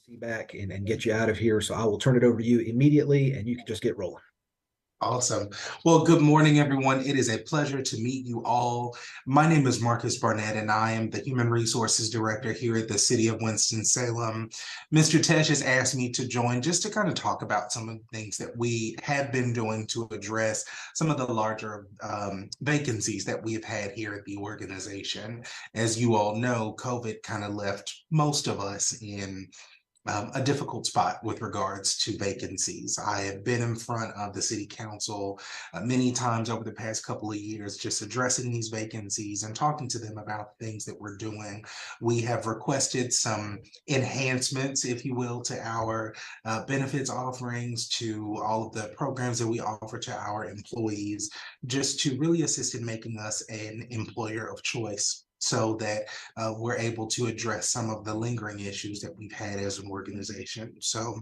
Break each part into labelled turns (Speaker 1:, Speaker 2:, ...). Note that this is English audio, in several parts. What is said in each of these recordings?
Speaker 1: see back and get you out of here. So I will turn it over to you immediately and you can just get rolling.
Speaker 2: Awesome. Well, good morning, everyone. It is a pleasure to meet you all. My name is Marcus Barnett, and I am the Human Resources Director here at the City of Winston-Salem. Mr. Tesh has asked me to join just to kind of talk about some of the things that we have been doing to address some of the larger vacancies that we have had here at the organization. As you all know, COVID kind of left most of us in a difficult spot with regards to vacancies. I have been in front of the city council many times over the past couple of years, just addressing these vacancies and talking to them about things that we're doing. We have requested some enhancements, if you will, to our benefits offerings, to all of the programs that we offer to our employees, just to really assist in making us an employer of choice, so that we're able to address some of the lingering issues that we've had as an organization. So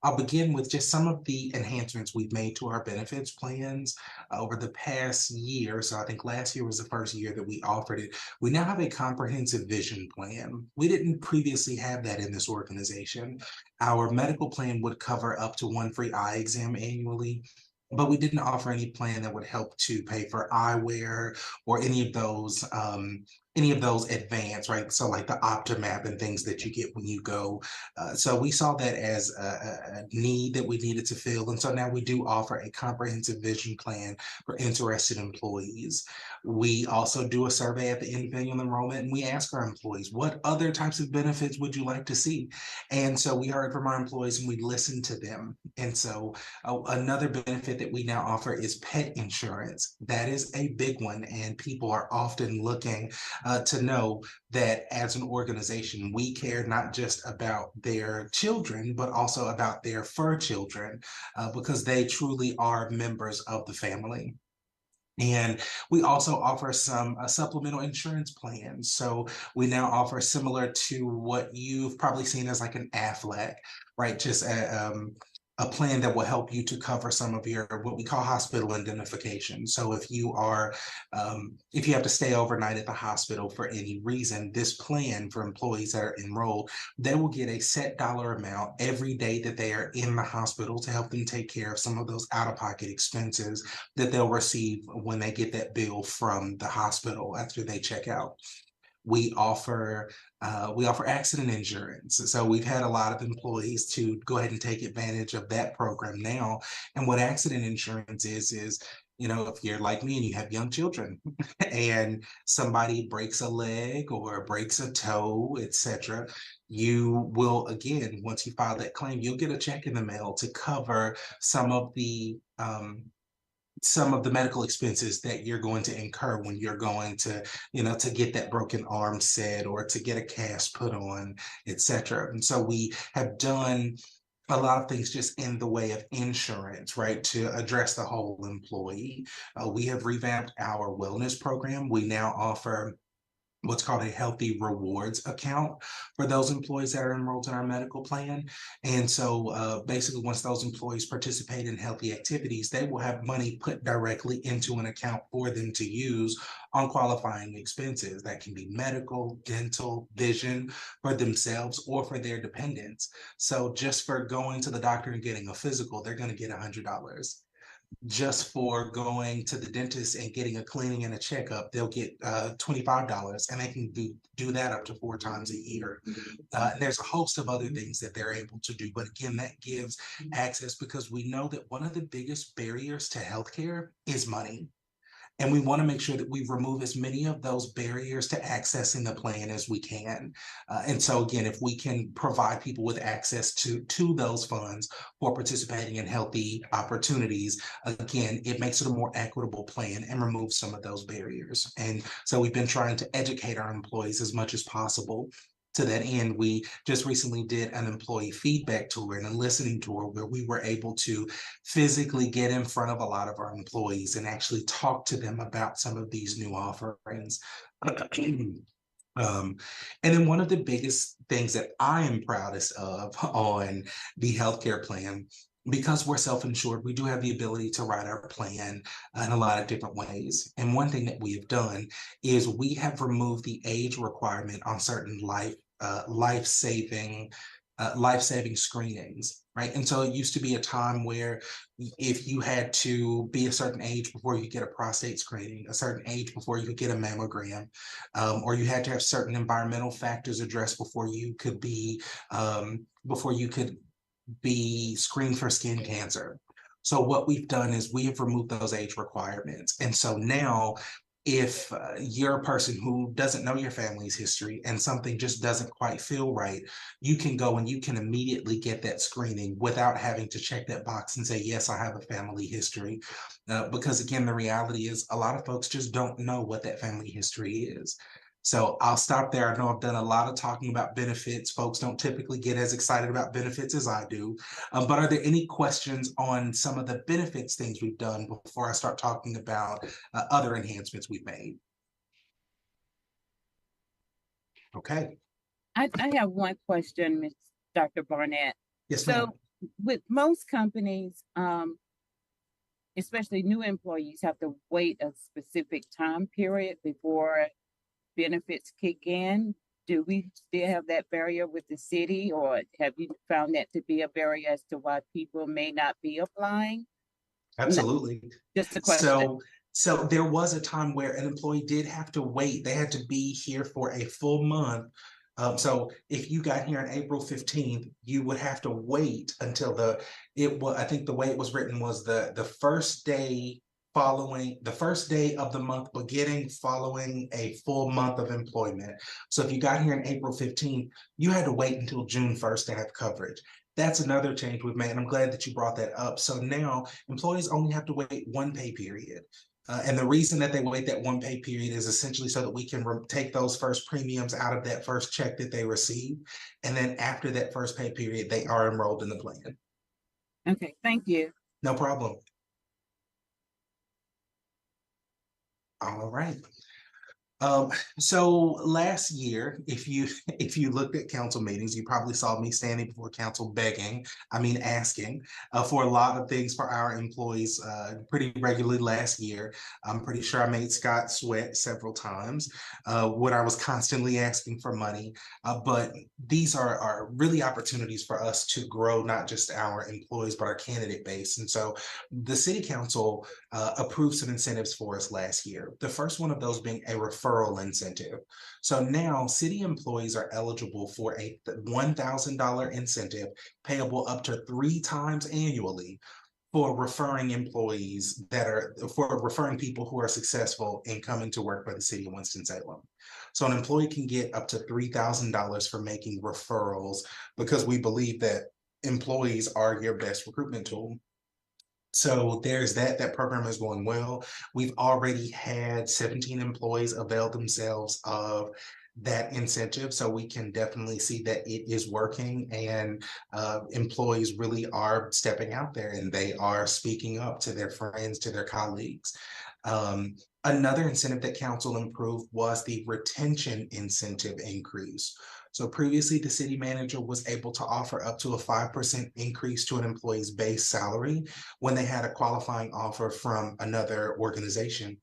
Speaker 2: I'll begin with just some of the enhancements we've made to our benefits plans over the past year. So I think last year was the first year that we offered it. We now have a comprehensive vision plan. We didn't previously have that in this organization. Our medical plan would cover up to one free eye exam annually, but we didn't offer any plan that would help to pay for eyewear or any of those advanced, right? So like the Optimap and things that you get when you go. So we saw that as a need that we needed to fill. And so now we do offer a comprehensive vision plan for interested employees. We also do a survey at the end of annual enrollment, and we ask our employees, what other types of benefits would you like to see? And so we heard from our employees and we listened to them. And so another benefit that we now offer is pet insurance. That is a big one, and people are often looking to know that as an organization, we care not just about their children, but also about their fur children, because they truly are members of the family. And we also offer some supplemental insurance plans. So we now offer similar to what you've probably seen as like an AFLAC, right? Just a plan that will help you to cover some of your what we call hospital indemnification. So if you have to stay overnight at the hospital for any reason, this plan for employees that are enrolled, they will get a set dollar amount every day that they are in the hospital to help them take care of some of those out-of-pocket expenses that they'll receive when they get that bill from the hospital after they check out. We offer accident insurance. So we've had a lot of employees to go ahead and take advantage of that program now. And what accident insurance is, if you're like me and you have young children and somebody breaks a leg or breaks a toe, etc., you will, again, once you file that claim, you'll get a check in the mail to cover some of the medical expenses that you're going to incur when you're going to get that broken arm set or to get a cast put on, etc. And so we have done a lot of things just in the way of insurance, right, to address the whole employee. We have revamped our wellness program. We now offer what's called a healthy rewards account for those employees that are enrolled in our medical plan. And so basically, once those employees participate in healthy activities, they will have money put directly into an account for them to use on qualifying expenses. That can be medical, dental, vision for themselves or for their dependents. So just for going to the doctor and getting a physical, they're going to get $100. Just for going to the dentist and getting a cleaning and a checkup, they'll get $25, and they can do that up to 4 times a year. And there's a host of other things that they're able to do. But again, that gives access, because we know that one of the biggest barriers to healthcare is money. And we want to make sure that we remove as many of those barriers to accessing the plan as we can. And so again, if we can provide people with access to those funds for participating in healthy opportunities, again, it makes it a more equitable plan and removes some of those barriers. And so we've been trying to educate our employees as much as possible. To that end, we just recently did an employee feedback tour and a listening tour where we were able to physically get in front of a lot of our employees and actually talk to them about some of these new offerings. And then one of the biggest things that I am proudest of on the healthcare plan, because we're self-insured, we do have the ability to write our plan in a lot of different ways. And one thing that we have done is we have removed the age requirement on certain life-saving life-saving screenings, right? And so it used to be a time where if you had to be a certain age before you could get a prostate screening, a certain age before you could get a mammogram, or you had to have certain environmental factors addressed before you could be screened for skin cancer. So what we've done is we have removed those age requirements. And so now if you're a person who doesn't know your family's history and something just doesn't quite feel right, you can go and you can immediately get that screening without having to check that box and say, yes, I have a family history. Because again, the reality is a lot of folks just don't know what that family history is. So I'll stop there. I know I've done a lot of talking about benefits. Folks don't typically get as excited about benefits as I do. But are there any questions on some of the benefits things we've done before I start talking about other enhancements we've made? Okay.
Speaker 3: I have one question, Ms. Dr. Barnett.
Speaker 2: Yes,
Speaker 3: So
Speaker 2: ma'am.
Speaker 3: with most companies, especially new employees, have to wait a specific time period before benefits kick in. Do we still have that barrier with the city, or have you found that to be a barrier as to why people may not be applying?
Speaker 2: Absolutely.
Speaker 3: Just a question.
Speaker 2: So there was a time where an employee did have to wait. They had to be here for a full month. So if you got here on April 15th, you would have to wait until I think the way it was written was the first day of the month beginning following a full month of employment. So if you got here on April 15th, you had to wait until June 1st to have coverage. That's another change we've made, and I'm glad that you brought that up. So now employees only have to wait one pay period. And the reason that they wait that one pay period is essentially so that we can take those first premiums out of that first check that they receive. And then after that first pay period, they are enrolled in the plan.
Speaker 3: Okay, thank you.
Speaker 2: No problem. All right. So last year, if you looked at council meetings, you probably saw me standing before council asking for a lot of things for our employees pretty regularly last year. I'm pretty sure I made Scott sweat several times when I was constantly asking for money. But these are really opportunities for us to grow not just our employees, but our candidate base. And so the city council approved some incentives for us last year. The first one of those being a referral incentive. So now city employees are eligible for a $1,000 incentive payable up to 3 times annually for referring people who are successful in coming to work for the city of Winston-Salem. So an employee can get up to $3,000 for making referrals because we believe that employees are your best recruitment tool. So there's that program is going well. We've already had 17 employees avail themselves of that incentive. So we can definitely see that it is working, and employees really are stepping out there and they are speaking up to their friends, to their colleagues. Another incentive that council improved was the retention incentive increase. So previously, the city manager was able to offer up to a 5% increase to an employee's base salary when they had a qualifying offer from another organization.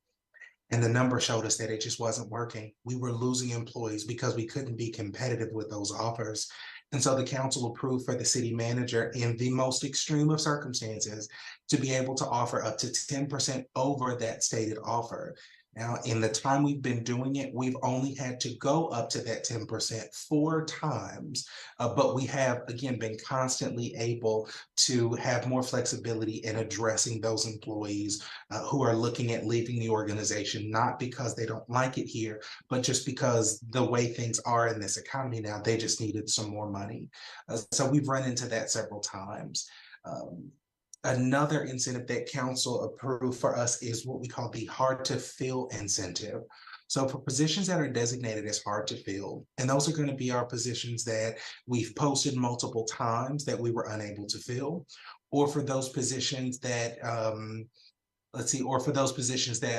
Speaker 2: And the number showed us that it just wasn't working. We were losing employees because we couldn't be competitive with those offers. And so the council approved for the city manager, in the most extreme of circumstances, to be able to offer up to 10% over that stated offer. Now, in the time we've been doing it, we've only had to go up to that 10% 4 times, but we have, again, been constantly able to have more flexibility in addressing those employees who are looking at leaving the organization, not because they don't like it here, but just because the way things are in this economy now, they just needed some more money. So we've run into that several times. Another incentive that council approved for us is what we call the hard to fill incentive. So for positions that are designated as hard to fill, and those are going to be our positions that we've posted multiple times that we were unable to fill, or for those positions that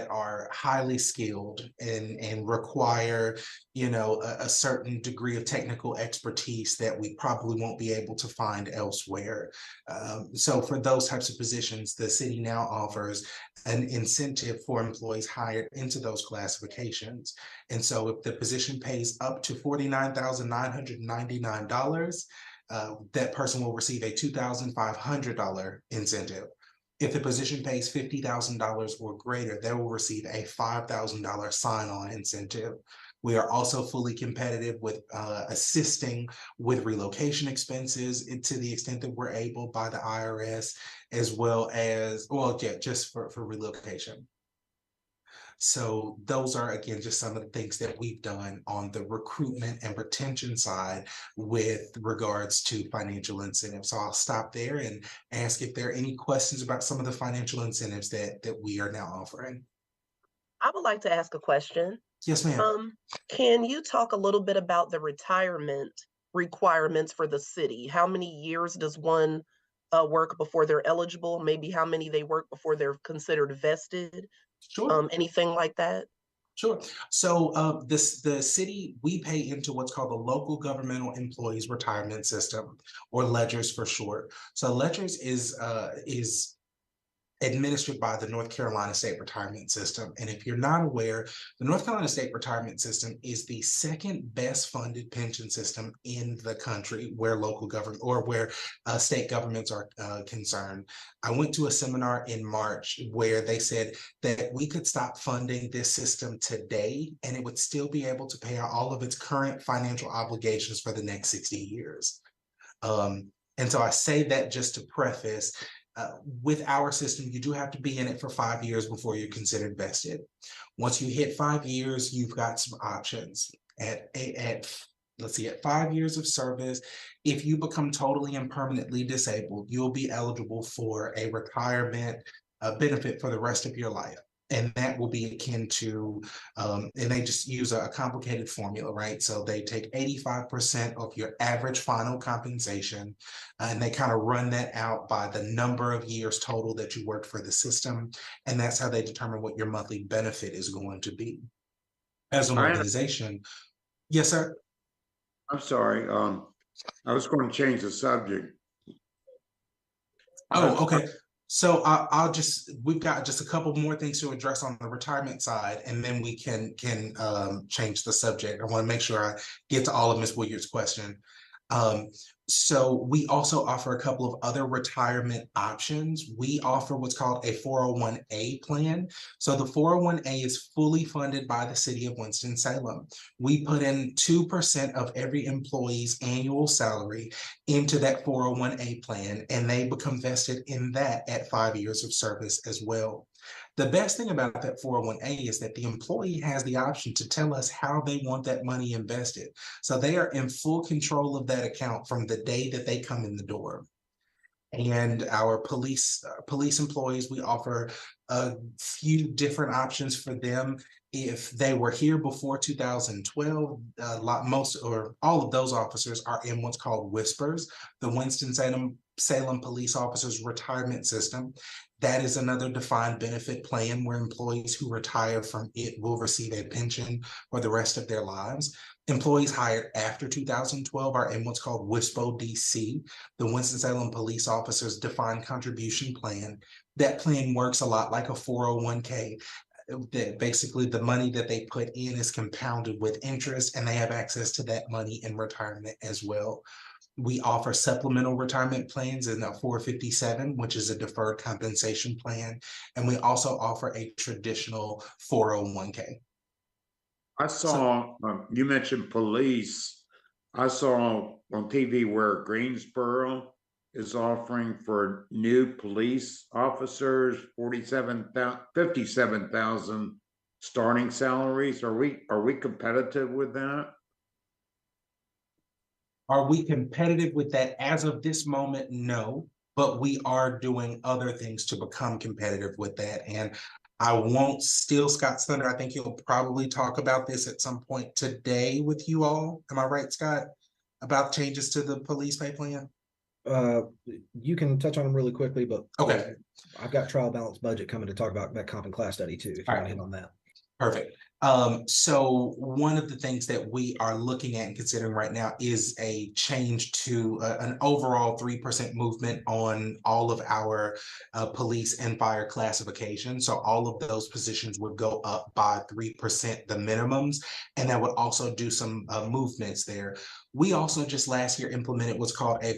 Speaker 2: are highly skilled and require, a certain degree of technical expertise that we probably won't be able to find elsewhere. So for those types of positions, the city now offers an incentive for employees hired into those classifications. And so if the position pays up to $49,999, that person will receive a $2,500 incentive. If the position pays $50,000 or greater, they will receive a $5,000 sign-on incentive. We are also fully competitive with assisting with relocation expenses to the extent that we're able by the IRS, as well as, well, yeah, just for relocation. So those are, again, just some of the things that we've done on the recruitment and retention side with regards to financial incentives. So I'll stop there and ask if there are any questions about some of the financial incentives that we are now offering.
Speaker 4: I would like to ask a question.
Speaker 2: Yes, ma'am.
Speaker 4: Can you talk a little bit about the retirement requirements for the city? How many years does one work before they're eligible? Maybe how many they work before they're considered vested?
Speaker 2: Sure.
Speaker 4: Anything like that?
Speaker 2: Sure. So the city, we pay into what's called the Local Governmental Employees Retirement System, or LEGRS for short. So LEGRS is administered by the North Carolina State Retirement System. And if you're not aware, the North Carolina State Retirement System is the second best funded pension system in the country where local government or where state governments are concerned. I went to a seminar in March where they said that we could stop funding this system today and it would still be able to pay out all of its current financial obligations for the next 60 years. And so I say that just to preface, with our system, you do have to be in it for 5 years before you're considered vested. Once you hit 5 years, you've got some options. At 5 years of service, if you become totally and permanently disabled, you'll be eligible for a retirement benefit for the rest of your life. And that will be akin to, and they just use a complicated formula, right? So they take 85% of your average final compensation, and they kind of run that out by the number of years total that you worked for the system. And that's how they determine what your monthly benefit is going to be. As an organization. Yes, sir.
Speaker 5: I'm sorry. I was going to change the subject.
Speaker 2: Oh, okay. So we've got just a couple more things to address on the retirement side, and then we can change the subject. I want to make sure I get to all of Ms. Williard's question. So we also offer a couple of other retirement options. We offer what's called a 401A plan. So the 401A is fully funded by the city of Winston-Salem. We put in 2% of every employee's annual salary into that 401A plan, and they become vested in that at 5 years of service as well. The best thing about that 401A is that the employee has the option to tell us how they want that money invested. So they are in full control of that account from the day that they come in the door. And our police employees, we offer a few different options for them. If they were here before 2012, most or all of those officers are in what's called WHISPERS, the Winston-Salem Police Officers Retirement System. That is another defined benefit plan where employees who retire from it will receive a pension for the rest of their lives. Employees hired after 2012 are in what's called WISPO-DC, the Winston-Salem Police Officers Defined Contribution Plan. That plan works a lot like a 401k. That basically the money that they put in is compounded with interest, and they have access to that money in retirement as well. We offer supplemental retirement plans in a 457, which is a deferred compensation plan. And we also offer a traditional 401k.
Speaker 5: I saw, you mentioned police. I saw on TV where Greensboro is offering for new police officers 57,000 starting salaries. Are we competitive with that?
Speaker 2: Are we competitive with that? As of this moment, no, but we are doing other things to become competitive with that. And I won't steal Scott's thunder. I think he'll probably talk about this at some point today with you all. Am I right, Scott, about changes to the police pay plan?
Speaker 1: You can touch on them really quickly, but
Speaker 2: okay,
Speaker 1: I've got trial balance budget coming to talk about that comp and class study too, if you want to hit on that.
Speaker 2: Perfect. So one of the things that we are looking at and considering right now is a change to an overall 3% movement on all of our police and fire classification. So all of those positions would go up by 3%, the minimums, and that would also do some movements there. We also just last year implemented what's called a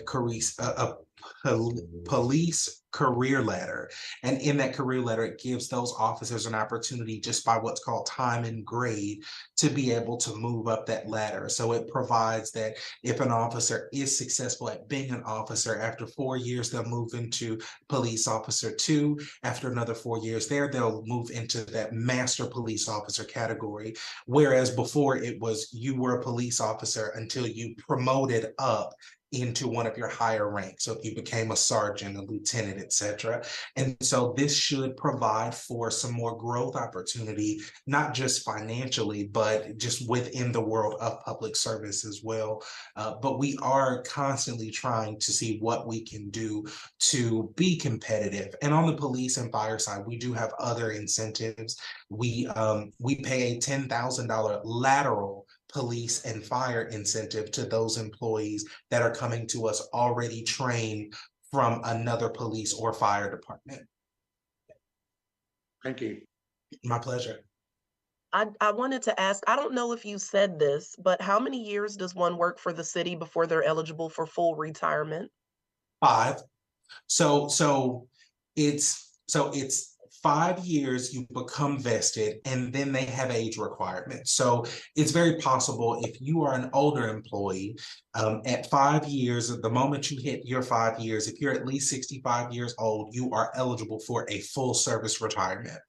Speaker 2: police career ladder. And in that career ladder, it gives those officers an opportunity just by what's called time and grade to be able to move up that ladder. So it provides that if an officer is successful at being an officer, after 4 years, they'll move into police officer 2. After another 4 years there, they'll move into that master police officer category. Whereas before it was you were a police officer until you promoted up into one of your higher ranks. So if you became a sergeant, a lieutenant, etc. And so this should provide for some more growth opportunity, not just financially, but just within the world of public service as well. But we are constantly trying to see what we can do to be competitive. And on the police and fire side, we do have other incentives. We pay a $10,000 lateral police and fire incentive to those employees that are coming to us already trained from another police or fire department.
Speaker 5: Thank you.
Speaker 2: My pleasure.
Speaker 4: I wanted to ask, I don't know if you said this, but how many years does one work for the city before they're eligible for full retirement?
Speaker 2: 5. So it's 5 years you become vested, and then they have age requirements. So it's very possible if you are an older employee, at 5 years, at the moment you hit your 5 years, if you're at least 65 years old, you are eligible for a full service retirement.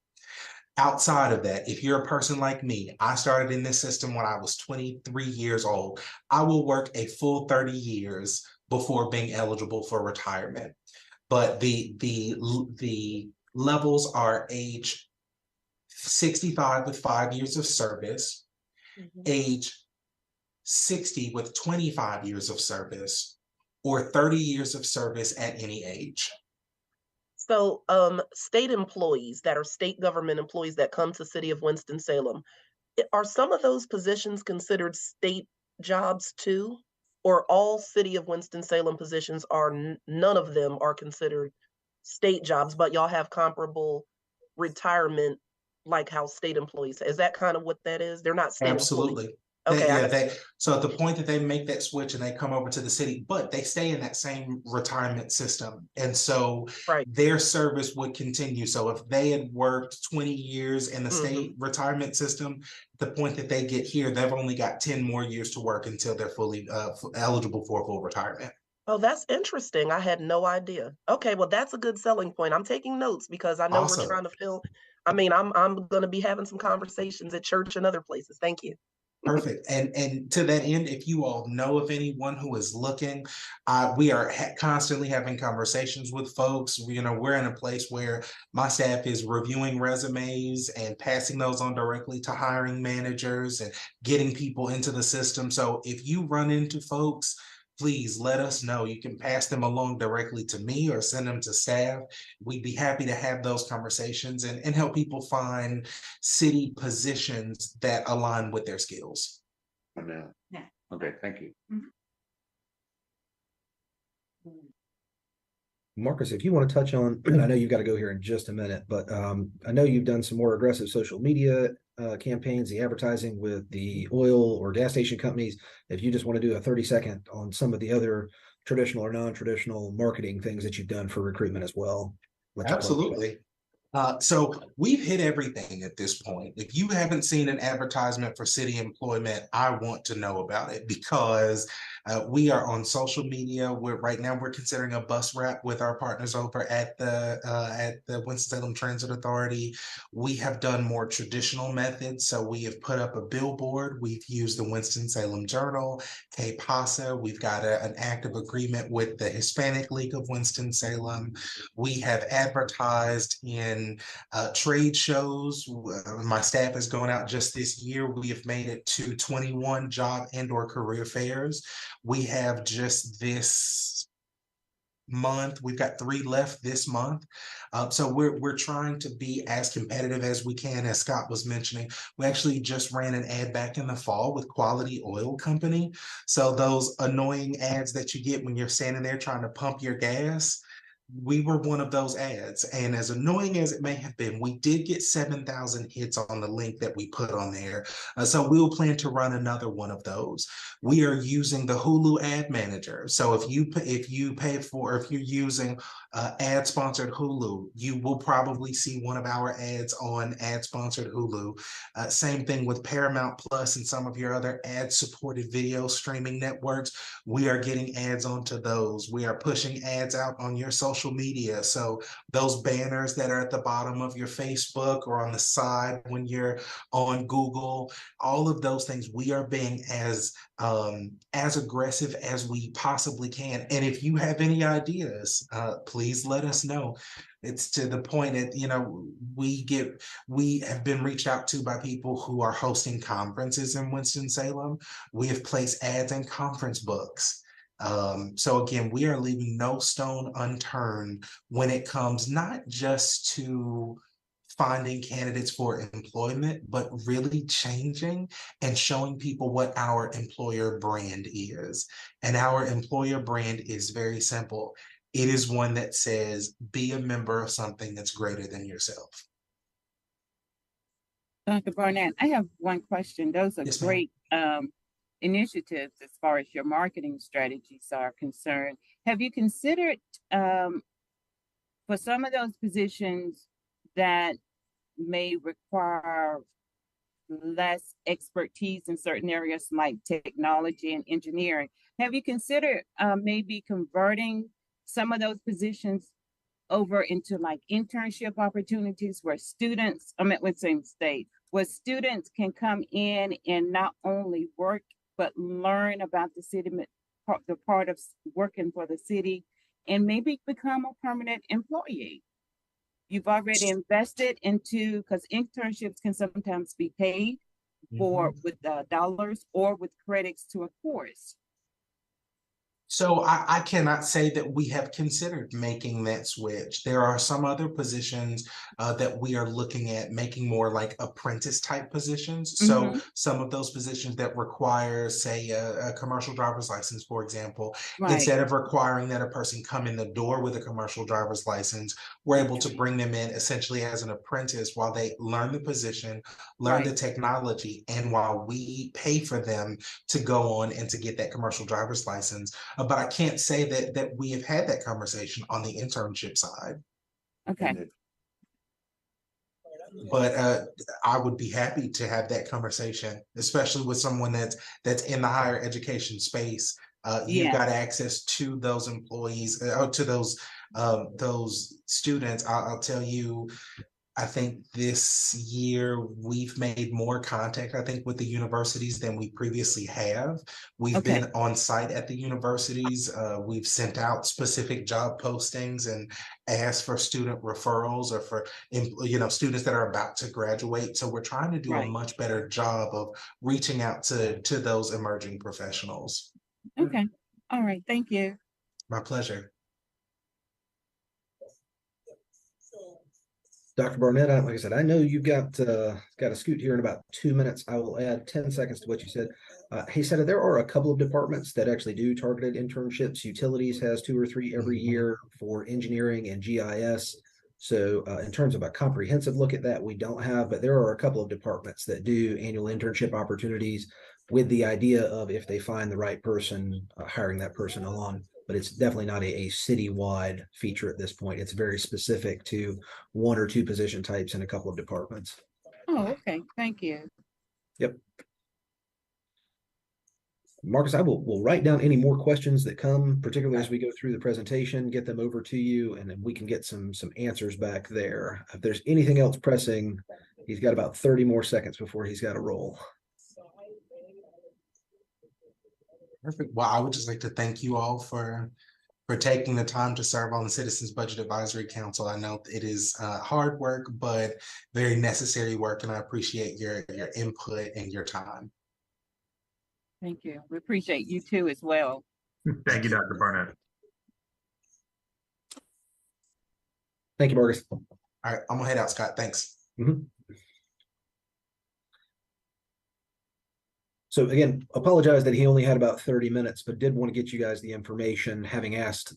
Speaker 2: Outside of that, if you're a person like me, I started in this system when I was 23 years old. I will work a full 30 years before being eligible for retirement. But the levels are age 65 with 5 years of service, age 60 with 25 years of service, or 30 years of service at any age.
Speaker 4: So state employees that are state government employees that come to City of Winston-Salem, are some of those positions considered state jobs too? Or all City of Winston-Salem positions are, none of them are considered state jobs, but y'all have comparable retirement like how state employees, is that kind of what that is? They're not state
Speaker 2: Absolutely.
Speaker 4: employees. Okay.
Speaker 2: So at the point that they make that switch and they come over to the city, but they stay in that same retirement system. And so their service would continue. So if they had worked 20 years in the state retirement system, the point that they get here, they've only got 10 more years to work until they're fully eligible for full retirement.
Speaker 4: Oh, that's interesting. I had no idea. Okay, well, that's a good selling point. I'm taking notes because I know we're trying to fill. I mean, I'm going to be having some conversations at church and other places. Thank you.
Speaker 2: Perfect. And to that end, if you all know of anyone who is looking, we are constantly having conversations with folks. We're in a place where my staff is reviewing resumes and passing those on directly to hiring managers and getting people into the system. So if you run into folks, please let us know. You can pass them along directly to me or send them to staff. We'd be happy to have those conversations and help people find city positions that align with their skills.
Speaker 5: Yeah. Okay, thank you.
Speaker 1: Marcus, if you want to touch on, I know you've got to go here in just a minute, but I know you've done some more aggressive social media campaigns, the advertising with the oil or gas station companies. If you just want to do a 30-second on some of the other traditional or non-traditional marketing things that you've done for recruitment as well.
Speaker 2: Absolutely. So we've hit everything at this point. If you haven't seen an advertisement for city employment, I want to know about it because we are on social media. Right now we're considering a bus wrap with our partners over at the Winston-Salem Transit Authority. We have done more traditional methods. So we have put up a billboard. We've used the Winston-Salem Journal, K-PASA. We've got an active agreement with the Hispanic League of Winston-Salem. We have advertised in trade shows. My staff is going out just this year. We have made it to 21 job and/or career fairs. We have just this month, we've got 3 left this month. So we're trying to be as competitive as we can. As Scott was mentioning, we actually just ran an ad back in the fall with Quality Oil Company. So those annoying ads that you get when you're standing there trying to pump your gas, we were one of those ads. And as annoying as it may have been, we did get 7,000 hits on the link that we put on there. So we'll plan to run another one of those. We are using the Hulu ad manager. So if you're using ad sponsored Hulu, you will probably see one of our ads on ad sponsored Hulu. Same thing with Paramount Plus and some of your other ad supported video streaming networks. We are getting ads onto those. We are pushing ads out on your social media. So those banners that are at the bottom of your Facebook or on the side when you're on Google, all of those things, we are being as aggressive as we possibly can. And if you have any ideas, please let us know. It's to the point that, you know, we have been reached out to by people who are hosting conferences in Winston-Salem. We have placed ads in conference books. So again, we are leaving no stone unturned when it comes not just to finding candidates for employment, but really changing and showing people what our employer brand is. And our employer brand is very simple. It is one that says, be a member of something that's greater than yourself.
Speaker 3: Dr. Barnett, I have one question. Those are
Speaker 2: Yes, ma'am.
Speaker 3: great initiatives as far as your marketing strategies are concerned. Have you considered for some of those positions that may require less expertise in certain areas like technology and engineering, have you considered maybe converting some of those positions over into like internship opportunities where students, I'm at Winston State, where students can come in and not only work, but learn about the city, the part of working for the city, and maybe become a permanent employee? You've already invested into, because internships can sometimes be paid for with dollars or with credits to a course.
Speaker 2: So I cannot say that we have considered making that switch. There are some other positions that we are looking at making more like apprentice type positions. So some of those positions that require, say, a commercial driver's license, for example, instead of requiring that a person come in the door with a commercial driver's license, we're able to bring them in essentially as an apprentice while they learn the position, learn the technology, and while we pay for them to go on and to get that commercial driver's license. But I can't say that we have had that conversation on the internship side.
Speaker 3: Okay.
Speaker 2: But I would be happy to have that conversation, especially with someone that's in the higher education space. You've got access to those employees, or to those students. I'll tell you, I think this year we've made more contact, I think, with the universities than we previously have. We've been on site at the universities. We've sent out specific job postings and asked for student referrals or for, you know, students that are about to graduate. So we're trying to do a much better job of reaching out to those emerging professionals.
Speaker 3: Okay. All right. Thank you.
Speaker 2: My pleasure.
Speaker 1: Dr. Barnett, like I said, I know you've got to scoot here in about 2 minutes. I will add 10 seconds to what you said. He said there are a couple of departments that actually do targeted internships. Utilities has 2 or 3 every year for engineering and GIS. So in terms of a comprehensive look at that, we don't have, but there are a couple of departments that do annual internship opportunities with the idea of, if they find the right person, hiring that person along. But it's definitely not a citywide feature at this point. It's very specific to 1 or 2 position types in a couple of departments.
Speaker 3: Oh, okay. Thank you.
Speaker 1: Yep. Marcus, I will write down any more questions that come, particularly as we go through the presentation, get them over to you, and then we can get some answers back there. If there's anything else pressing, he's got about 30 more seconds before he's got to roll.
Speaker 2: Perfect. Well, I would just like to thank you all for taking the time to serve on the Citizens Budget Advisory Council. I know it is hard work, but very necessary work, and I appreciate your input and your time.
Speaker 3: Thank you. We appreciate you too as well.
Speaker 6: Thank you, Dr. Barnett.
Speaker 1: Thank you, Marcus.
Speaker 2: All right, I'm gonna head out, Scott. Thanks.
Speaker 1: So again, apologize that he only had about 30 minutes, but did want to get you guys the information, having asked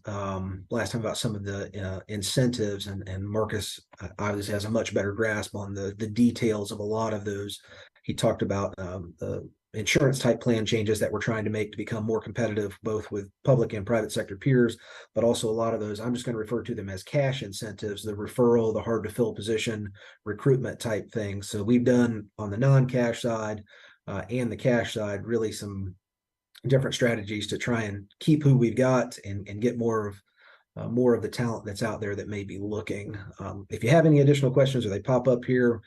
Speaker 1: last time about some of the incentives, and Marcus obviously has a much better grasp on the details of a lot of those. He talked about the insurance type plan changes that we're trying to make to become more competitive, both with public and private sector peers, but also a lot of those, I'm just going to refer to them as cash incentives, the referral, the hard to fill position, recruitment type things. So we've done on the non-cash side and the cash side, really some different strategies to try and keep who we've got and get more of the talent that's out there that may be looking. If you have any additional questions or they pop up here,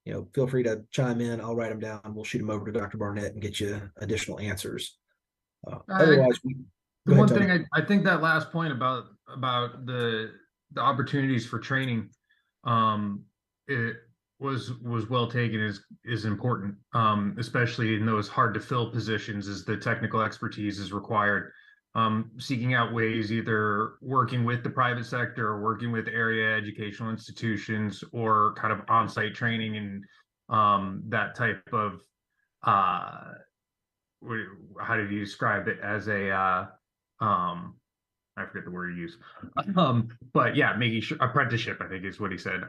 Speaker 1: feel free to chime in. I'll write them down. We'll shoot them over to Dr. Barnett and get you additional answers. Otherwise,
Speaker 7: the one thing I think that last point about the opportunities for training, it was well taken, is important, especially in those hard to fill positions, as the technical expertise is required. Seeking out ways, either working with the private sector or working with area educational institutions, or kind of on-site training and that type of how do you describe it, as a I forget the word you use, but yeah, making sure apprenticeship, I think is what he said.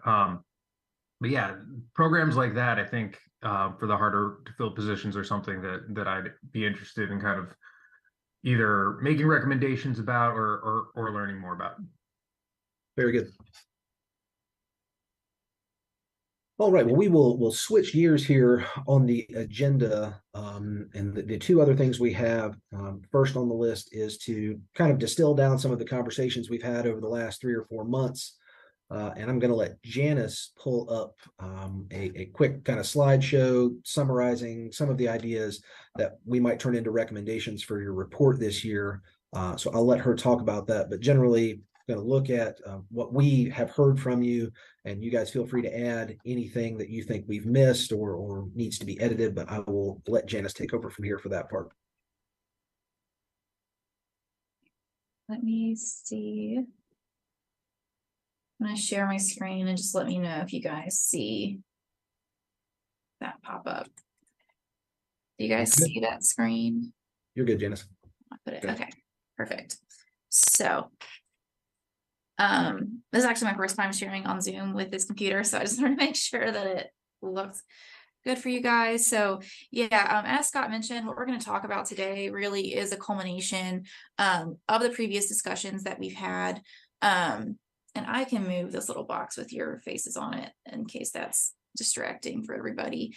Speaker 7: But yeah, programs like that, I think, for the harder to fill positions are something that I'd be interested in kind of either making recommendations about or learning more about.
Speaker 1: Very good. All right, well, we'll switch gears here on the agenda, and the two other things we have first on the list is to kind of distill down some of the conversations we've had over the last 3 or 4 months. And I'm going to let Janice pull up a quick kind of slideshow summarizing some of the ideas that we might turn into recommendations for your report this year. So I'll let her talk about that. But generally, I'm going to look at what we have heard from you, and you guys feel free to add anything that you think we've missed or needs to be edited. But I will let Janice take over from here for that part.
Speaker 8: Let me see. I'm going to share my screen and just let me know if you guys see that pop up. Do you guys see that screen?
Speaker 1: You're good, Janice.
Speaker 8: I'll put it. Okay, perfect. So, this is actually my first time sharing on Zoom with this computer, so I just want to make sure that it looks good for you guys. So yeah, as Scott mentioned, what we're going to talk about today really is a culmination of the previous discussions that we've had. And I can move this little box with your faces on it in case that's distracting for everybody.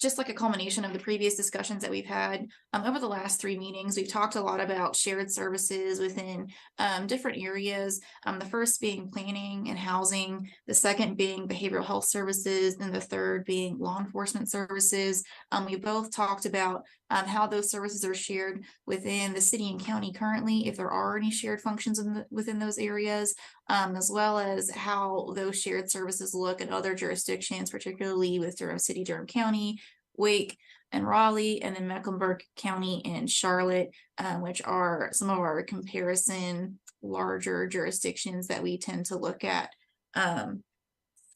Speaker 8: Just like a culmination of the previous discussions that we've had over the last 3 meetings, we've talked a lot about shared services within different areas. The first being planning and housing, the second being behavioral health services, and the third being law enforcement services. We both talked about how those services are shared within the city and county currently, if there are any shared functions within those areas, as well as how those shared services look at other jurisdictions, particularly with Durham City, Durham County, Wake, and Raleigh, and then Mecklenburg County and Charlotte, which are some of our comparison larger jurisdictions that we tend to look at.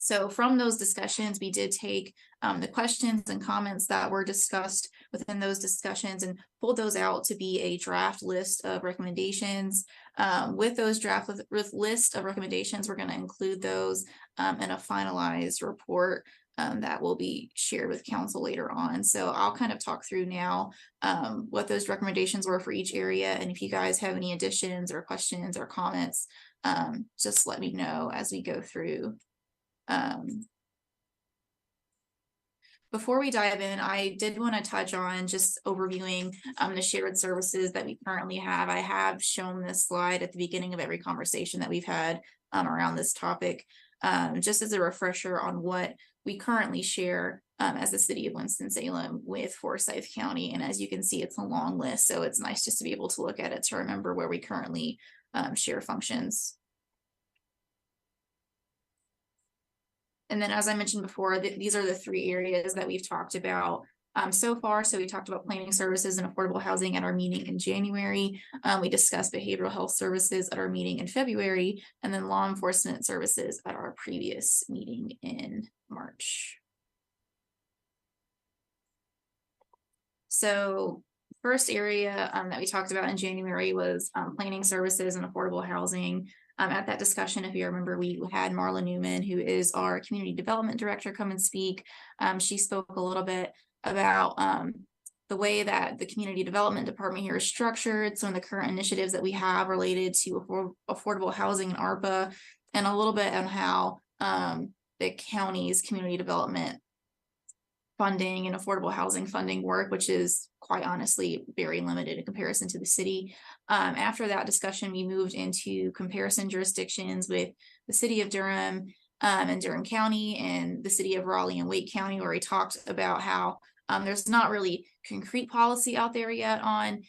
Speaker 8: So from those discussions, we did take the questions and comments that were discussed within those discussions and pulled those out to be a draft list of recommendations. With those draft list of recommendations, we're going to include those in a finalized report that will be shared with council later on. So I'll kind of talk through now what those recommendations were for each area. And if you guys have any additions or questions or comments, just let me know as we go through. Before we dive in, I did want to touch on just overviewing the shared services that we currently have. I have shown this slide at the beginning of every conversation that we've had around this topic, just as a refresher on what we currently share as the city of Winston-Salem with Forsyth County. And as you can see, it's a long list, so it's nice just to be able to look at it to remember where we currently share functions. And then, as I mentioned before, these are the 3 areas that we've talked about so far. So we talked about planning services and affordable housing at our meeting in January. We discussed behavioral health services at our meeting in February, and then law enforcement services at our previous meeting in March. So first area that we talked about in January was planning services and affordable housing. At that discussion, if you remember, we had Marla Newman, who is our community development director, come and speak. She spoke a little bit about the way that the community development department here is structured, some of the current initiatives that we have related to affordable housing and ARPA, and a little bit on how the county's community development funding and affordable housing funding work, which is quite honestly very limited in comparison to the city. After that discussion, we moved into comparison jurisdictions with the city of Durham and Durham County and the city of Raleigh and Wake County, where we talked about how there's not really concrete policy out there yet on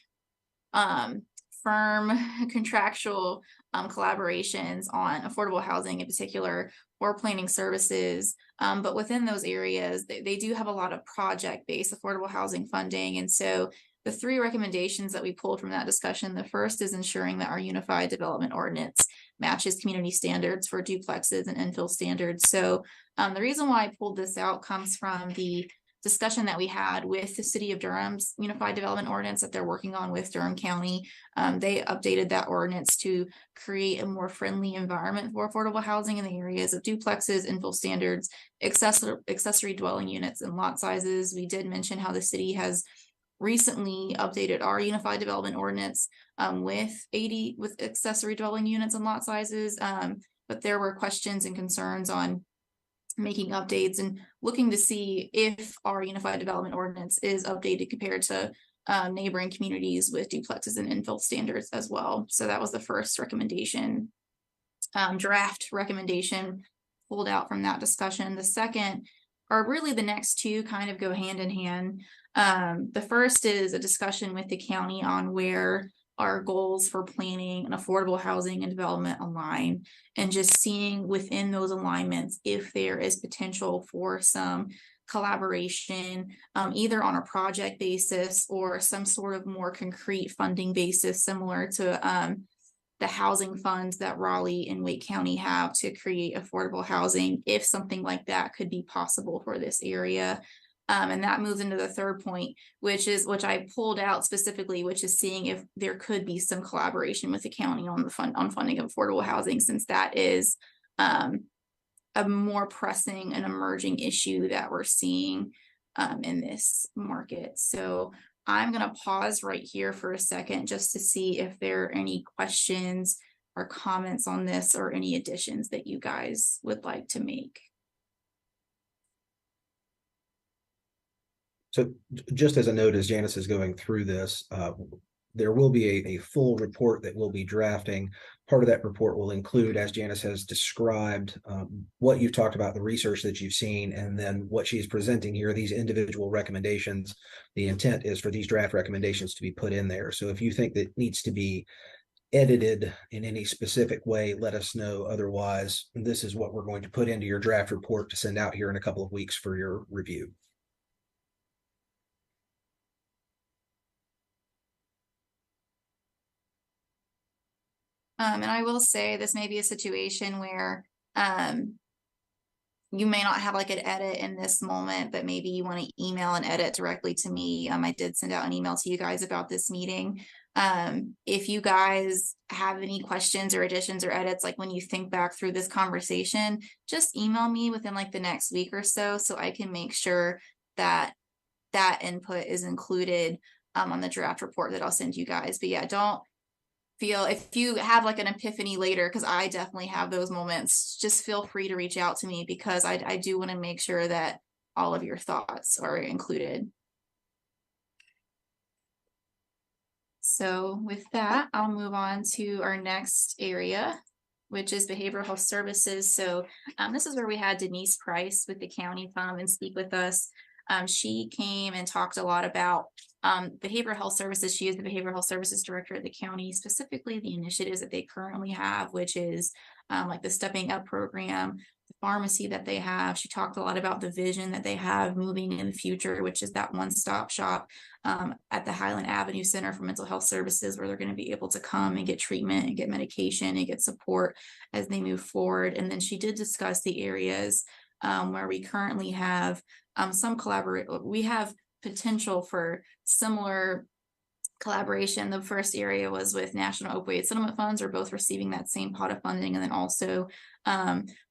Speaker 8: firm contractual collaborations on affordable housing in particular, or planning services. But within those areas, they do have a lot of project-based affordable housing funding. And so the three recommendations that we pulled from that discussion, the first is ensuring that our unified development ordinance matches community standards for duplexes and infill standards. So the reason why I pulled this out comes from the discussion that we had with the city of Durham's unified development ordinance that they're working on with Durham County. They updated that ordinance to create a more friendly environment for affordable housing in the areas of duplexes, infill standards, accessory dwelling units, and lot sizes. We did mention how the city has recently updated our unified development ordinance with accessory dwelling units and lot sizes, but there were questions and concerns on making updates and looking to see if our unified development ordinance is updated compared to neighboring communities with duplexes and infill standards as well. So that was the first recommendation, draft recommendation pulled out from that discussion. The second, or really the next two, kind of go hand in hand. The first is a discussion with the county on where our goals for planning and affordable housing and development align, and just seeing within those alignments if there is potential for some collaboration, either on a project basis or some sort of more concrete funding basis, similar to the housing funds that Raleigh and Wake County have to create affordable housing, if something like that could be possible for this area. And that moves into the third point, which I pulled out specifically, which is seeing if there could be some collaboration with the county on funding of affordable housing, since that is a more pressing and emerging issue that we're seeing in this market. So I'm going to pause right here for a second just to see if there are any questions or comments on this, or any additions that you guys would like to make.
Speaker 1: So just as a note, as Janice is going through this, there will be a full report that we'll be drafting. Part of that report will include, as Janice has described, what you've talked about, the research that you've seen, and then what she's presenting here, these individual recommendations. The intent is for these draft recommendations to be put in there. So if you think that needs to be edited in any specific way, let us know. Otherwise, this is what we're going to put into your draft report to send out here in a couple of weeks for your review.
Speaker 8: And I will say this may be a situation where you may not have like an edit in this moment, but maybe you want to email an edit directly to me. I did send out an email to you guys about this meeting. If you guys have any questions or additions or edits, like when you think back through this conversation, just email me within like the next week or so I can make sure that that input is included on the draft report that I'll send you guys. But yeah, don't feel, if you have like an epiphany later, because I definitely have those moments, just feel free to reach out to me, because I do want to make sure that all of your thoughts are included. So with that, I'll move on to our next area, which is behavioral health services. So this is where we had Denise Price with the county come and speak with us. She came and talked a lot about behavioral health services. She is the behavioral health services director at the county, specifically the initiatives that they currently have, which is like the Stepping Up program, the pharmacy that they have. She talked a lot about the vision that they have moving in the future, which is that one-stop shop at the Highland Avenue Center for Mental Health Services, where they're going to be able to come and get treatment and get medication and get support as they move forward. And then she did discuss the areas where we currently have some collaboration. We have potential for similar collaboration. The first area was with National Opioid Settlement Funds, are both receiving that same pot of funding, and then also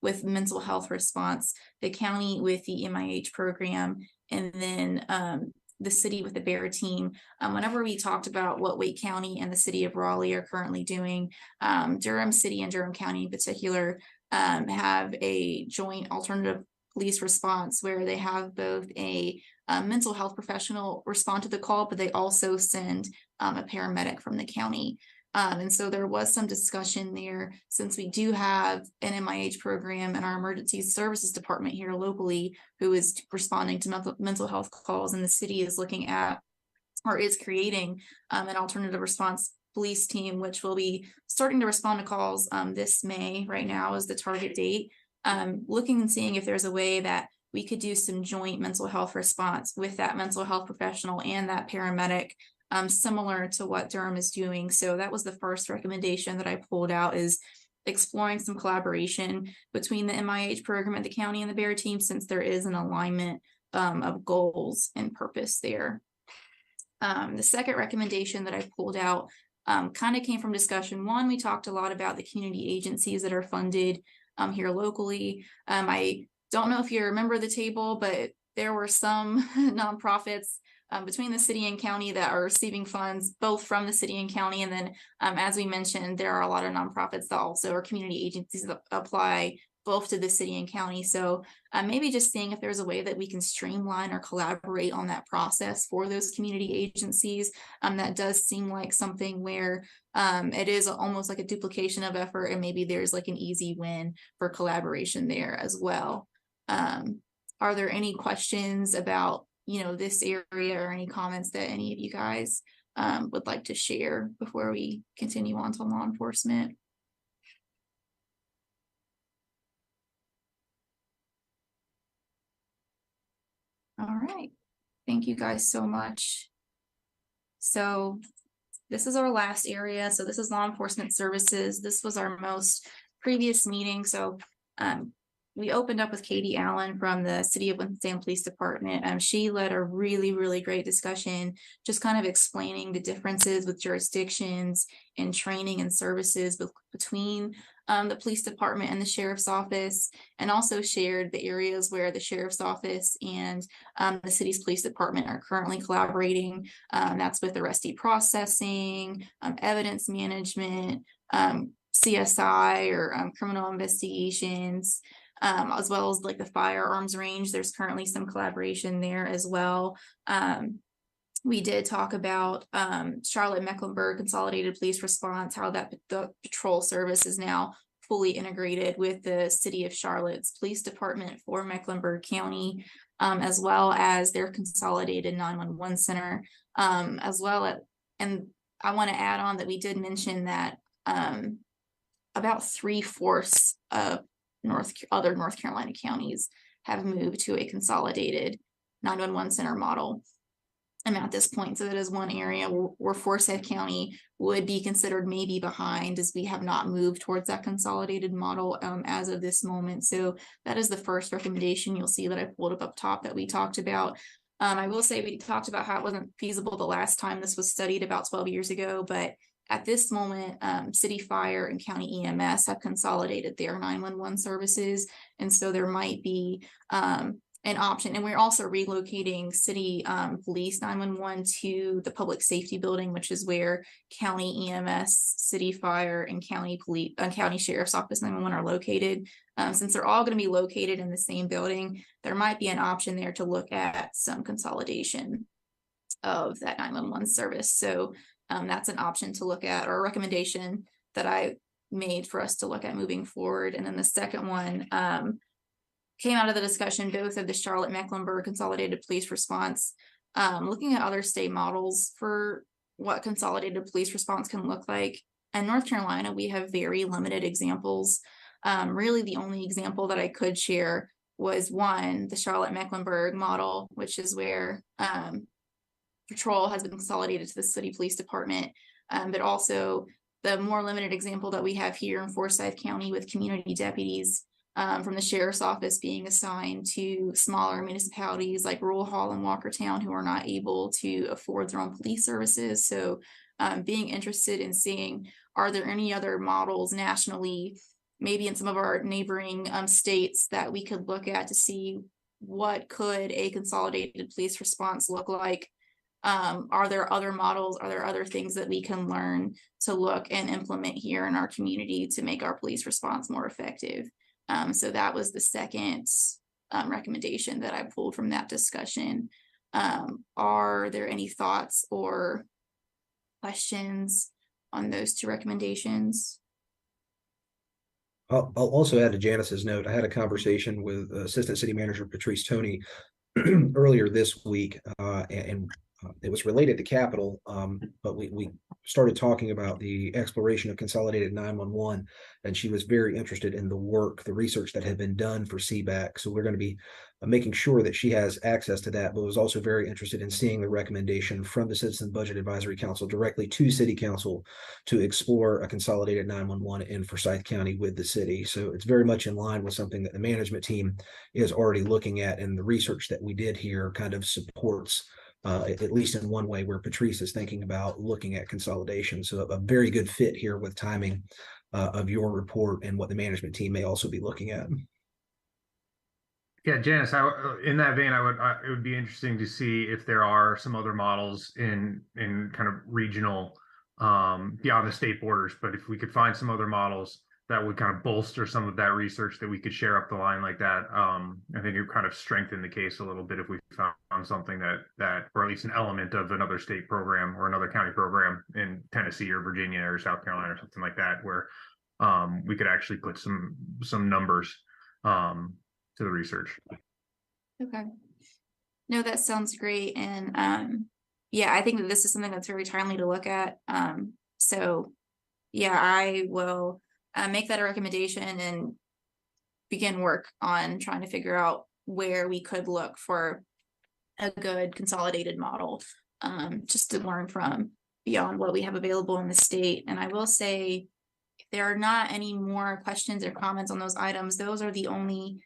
Speaker 8: with mental health response, the county with the MIH program, and then the city with the Bear team. Whenever we talked about what Wake County and the city of Raleigh are currently doing, Durham City and Durham County in particular have a joint alternative police response where they have both a mental health professional respond to the call, but they also send a paramedic from the county. And so there was some discussion there, since we do have an MIH program in our emergency services department here locally who is responding to mental health calls, and the city is looking at or is creating an alternative response police team, which will be starting to respond to calls this May. Right now is the target date. Looking and seeing if there's a way that we could do some joint mental health response with that mental health professional and that paramedic, similar to what Durham is doing. So that was the first recommendation that I pulled out, is exploring some collaboration between the MIH program at the county and the Bear team, since there is an alignment of goals and purpose there. The second recommendation that I pulled out kind of came from discussion. One, we talked a lot about the community agencies that are funded here locally. I don't know if you remember the table, but there were some nonprofits between the city and county that are receiving funds both from the city and county. And then as we mentioned, there are a lot of nonprofits that also are community agencies that apply both to the city and county. So maybe just seeing if there's a way that we can streamline or collaborate on that process for those community agencies. That does seem like something where it is almost like a duplication of effort, and maybe there's like an easy win for collaboration there as well. Are there any questions about, this area, or any comments that any of you guys would like to share before we continue on to law enforcement? All right, thank you guys so much. So this is our last area. So this is law enforcement services. This was our most previous meeting. So we opened up with Katie Allen from the City of Winston-Salem Police Department. She led a really, really great discussion, just kind of explaining the differences with jurisdictions and training and services between the police department and the sheriff's office, and also shared the areas where the sheriff's office and the city's police department are currently collaborating. That's with arrestee processing, evidence management, CSI or criminal investigations, as well as like the firearms range. There's currently some collaboration there as well. We did talk about Charlotte-Mecklenburg Consolidated Police Response, how the patrol service is now fully integrated with the City of Charlotte's Police Department for Mecklenburg County, as well as their consolidated 911 center, as well as, and I want to add on that we did mention that about 3/4 of other North Carolina counties have moved to a consolidated 911 center model. And at this point, so that is one area where Forsyth County would be considered maybe behind, as we have not moved towards that consolidated model as of this moment. So that is the first recommendation you'll see that I pulled up top that we talked about. I will say we talked about how it wasn't feasible the last time this was studied about 12 years ago, but at this moment, City Fire and County EMS have consolidated their 911 services. And so there might be an option. And we're also relocating city police 911 to the public safety building, which is where county EMS, City Fire, and county police, county sheriff's office 911 are located. Since they're all going to be located in the same building, there might be an option there to look at some consolidation of that 911 service. So that's an option to look at, or a recommendation that I made for us to look at moving forward. And then the second one came out of the discussion, both of the Charlotte-Mecklenburg Consolidated Police Response, looking at other state models for what consolidated police response can look like. In North Carolina, we have very limited examples. Really, the only example that I could share was the Charlotte-Mecklenburg model, which is where patrol has been consolidated to the city police department, but also the more limited example that we have here in Forsyth County with community deputies. from the sheriff's office being assigned to smaller municipalities like Rural Hall and Walkertown who are not able to afford their own police services. So being interested in seeing, are there any other models nationally, maybe in some of our neighboring states, that we could look at to see what could a consolidated police response look like? Are there other models? Are there other things that we can learn to look and implement here in our community to make our police response more effective? So that was the second recommendation that I pulled from that discussion. Are there any thoughts or questions on those two recommendations?
Speaker 1: I'll also add to Janice's note. I had a conversation with Assistant City Manager Patrice Tony earlier this week, and it was related to capital, but we started talking about the exploration of consolidated 911, and she was very interested in the work, the research that had been done for CBAC. So we're going to be making sure that she has access to that, but was also very interested in seeing the recommendation from the Citizen Budget Advisory Council directly to City Council to explore a consolidated 911 in Forsyth County with the city. So it's very much in line with something that the management team is already looking at, and the research that we did here kind of supports at least in one way where Patrice is thinking about looking at consolidation. So a very good fit here with timing of your report and what the management team may also be looking at.
Speaker 7: Yeah, Janice, in that vein, it would be interesting to see if there are some other models in kind of regional beyond the state borders. But if we could find some other models that would kind of bolster some of that research that we could share up the line like that, I think it would kind of strengthen the case a little bit if we found something that, or at least an element of another state program or another county program in Tennessee or Virginia or South Carolina or something like that, where we could actually put some numbers to the research.
Speaker 8: Okay. No, that sounds great. And yeah, I think that this is something that's very timely to look at. So yeah, I will make that a recommendation and begin work on trying to figure out where we could look for a good consolidated model, just to learn from beyond what we have available in the state. And I will say, if there are not any more questions or comments on those items, those are the only,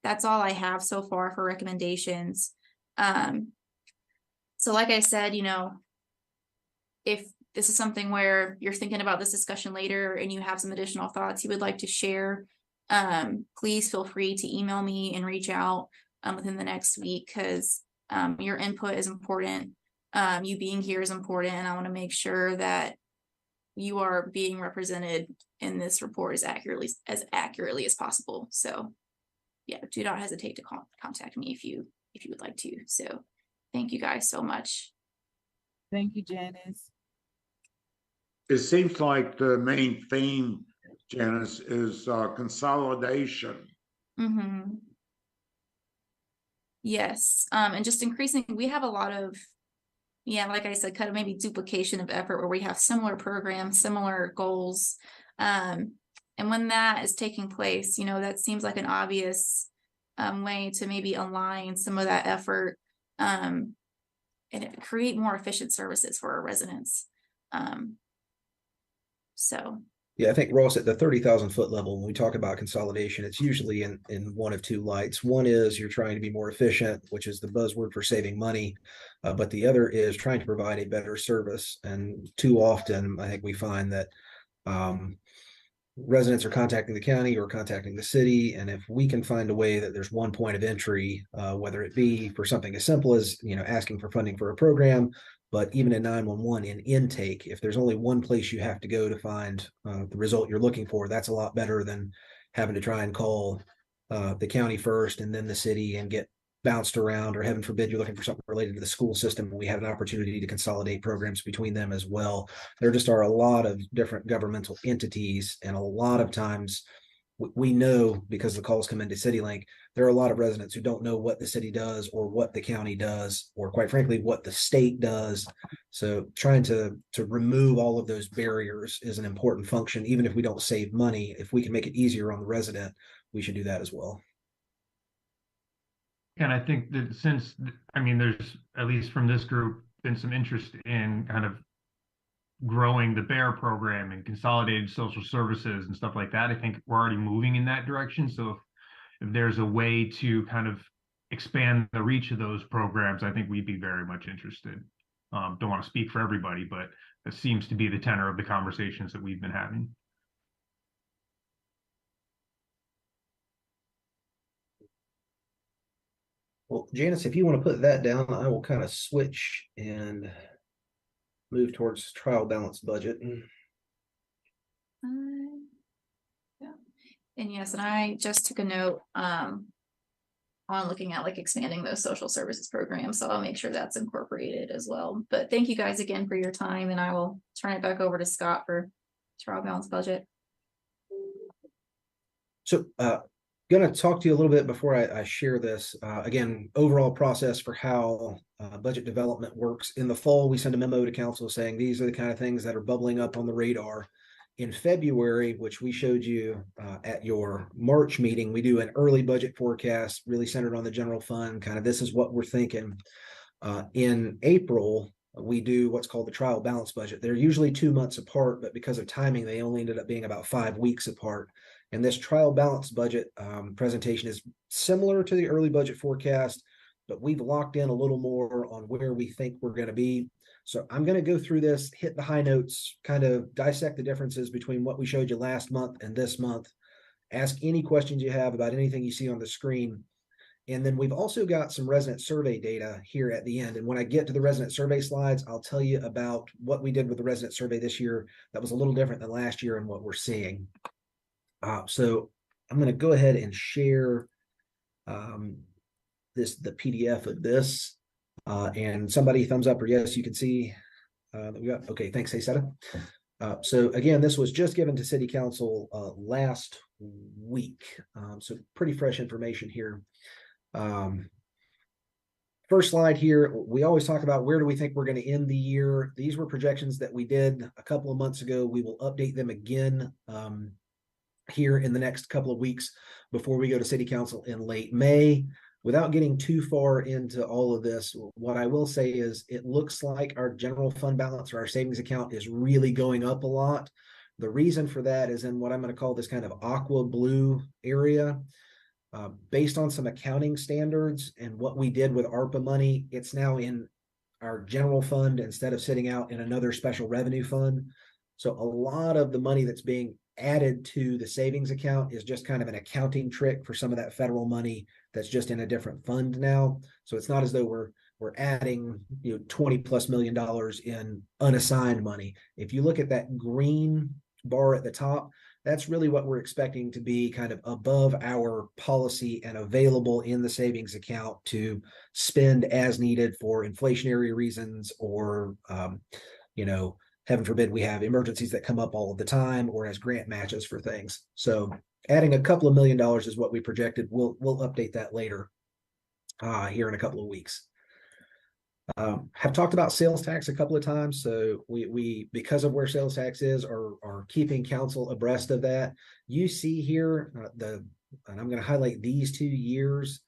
Speaker 8: that's all I have so far for recommendations. So like I said, you know, if this is something where you're thinking about this discussion later and you have some additional thoughts you would like to share, please feel free to email me and reach out within the next week, because your input is important. You being here is important, and I want to make sure that you are being represented in this report as accurately as possible. So yeah, do not hesitate to contact me if you would like to. So thank you guys so much.
Speaker 3: Thank you, Janice.
Speaker 5: It seems like the main theme, Janice, is consolidation.
Speaker 8: Mm-hmm. Yes, and just increasing, we have a lot of, yeah, like I said, kind of maybe duplication of effort where we have similar programs, similar goals. And when that is taking place, you know, that seems like an obvious way to maybe align some of that effort and create more efficient services for our residents. So
Speaker 1: yeah, I think, Ross, at the 30,000 foot level, when we talk about consolidation, it's usually in one of two lights. One is you're trying to be more efficient, which is the buzzword for saving money. But the other is trying to provide a better service. And too often, I think we find that residents are contacting the county or contacting the city. And if we can find a way that there's one point of entry, whether it be for something as simple as, you know, asking for funding for a program, but even in 911 in intake, if there's only one place you have to go to find the result you're looking for, that's a lot better than having to try and call the county first and then the city and get bounced around, or heaven forbid you're looking for something related to the school system and we have an opportunity to consolidate programs between them as well. There just are a lot of different governmental entities, and a lot of times we know, because the calls come into CityLink, there are a lot of residents who don't know what the city does or what the county does, or quite frankly, what the state does. So trying to remove all of those barriers is an important function. Even if we don't save money, if we can make it easier on the resident, we should do that as well.
Speaker 7: And I think that since, I mean, there's, at least from this group, been some interest in kind of growing the BEAR program and consolidated social services and stuff like that. I think we're already moving in that direction. So if there's a way to kind of expand the reach of those programs, I think we'd be very much interested. Don't want to speak for everybody, but that seems to be the tenor of the conversations that we've been having.
Speaker 1: Well, Janice, if you want to put that down, I will kind of switch and move towards trial balance budget.
Speaker 8: Yeah. And yes, and I just took a note on looking at like expanding those social services programs. So I'll make sure that's incorporated as well. But thank you guys again for your time, and I will turn it back over to Scott for trial balance budget.
Speaker 1: So going to talk to you a little bit before I share this. Again, overall process for how budget development works. In the fall, we send a memo to council saying these are the kind of things that are bubbling up on the radar. In February, which we showed you at your March meeting, we do an early budget forecast really centered on the general fund. Kind of this is what we're thinking. In April, we do what's called the trial balance budget. They're usually 2 months apart, but because of timing, they only ended up being about 5 weeks apart. And this trial balance budget presentation is similar to the early budget forecast, but we've locked in a little more on where we think we're going to be. So I'm going to go through this, hit the high notes, kind of dissect the differences between what we showed you last month and this month. Ask any questions you have about anything you see on the screen. And then we've also got some resident survey data here at the end. And when I get to the resident survey slides, I'll tell you about what we did with the resident survey this year that was a little different than last year and what we're seeing. So I'm going to go ahead and share the PDF of this. And somebody thumbs up or yes, you can see that we got. Okay, thanks, Haysetta. So again, this was just given to City Council last week. So pretty fresh information here. First slide here, we always talk about where do we think we're going to end the year. These were projections that we did a couple of months ago. We will update them again here in the next couple of weeks before we go to City Council in late May. Without getting too far into all of this, what I will say is it looks like our general fund balance or our savings account is really going up a lot. The reason for that is in what I'm going to call this kind of aqua blue area. Based on some accounting standards and what we did with ARPA money, it's now in our general fund instead of sitting out in another special revenue fund. So a lot of the money that's being added to the savings account is just kind of an accounting trick for some of that federal money that's just in a different fund now. So it's not as though we're adding $20+ million in unassigned money. If you look at that green bar at the top, that's really what we're expecting to be kind of above our policy and available in the savings account to spend as needed for inflationary reasons or, heaven forbid we have emergencies that come up all of the time or as grant matches for things. So adding a couple of $1 million is what we projected. We'll update that later here in a couple of weeks. Have talked about sales tax a couple of times. So we because of where sales tax is, are keeping council abreast of that. You see here and I'm going to highlight these 2 years,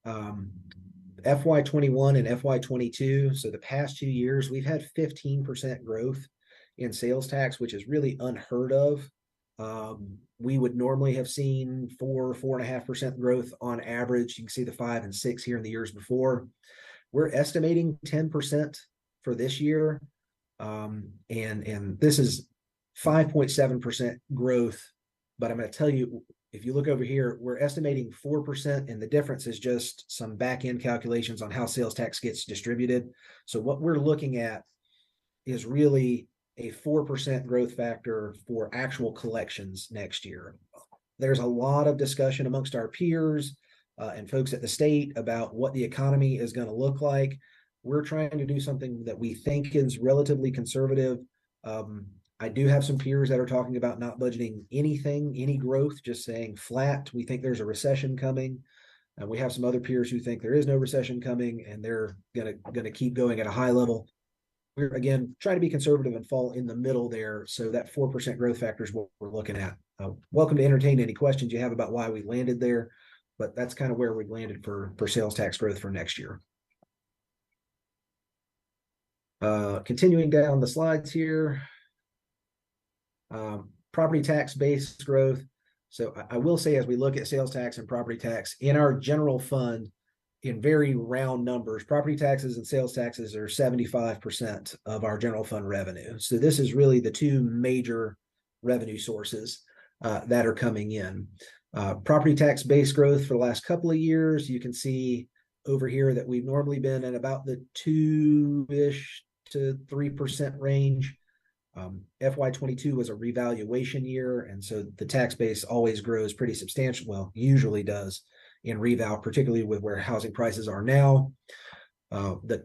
Speaker 1: FY21 and FY22. So the past 2 years, we've had 15% growth in sales tax, which is really unheard of. We would normally have seen 4.5% growth on average. You can see the 5 and 6 here in the years before. We're estimating 10% for this year. And this is 5.7% growth. But I'm going to tell you, if you look over here, we're estimating 4%, and the difference is just some back end calculations on how sales tax gets distributed. So what we're looking at is really a 4% growth factor for actual collections next year. There's a lot of discussion amongst our peers and folks at the state about what the economy is going to look like. We're trying to do something that we think is relatively conservative. I do have some peers that are talking about not budgeting anything, any growth, just saying flat. We think there's a recession coming. We have some other peers who think there is no recession coming and they're gonna keep going at a high level. We're again trying to be conservative and fall in the middle there. So that 4% growth factor is what we're looking at. Welcome to entertain any questions you have about why we landed there, but that's kind of where we landed for sales tax growth for next year. Continuing down the slides here. Property tax base growth. So I will say, as we look at sales tax and property tax in our general fund, in very round numbers, property taxes and sales taxes are 75% of our general fund revenue. So this is really the two major revenue sources that are coming in. Property tax base growth for the last couple of years, you can see over here that we've normally been at about the 2-ish to 3% range. FY22 was a revaluation year, and so the tax base always grows pretty substantial. Well, usually does in reval, particularly with where housing prices are now. The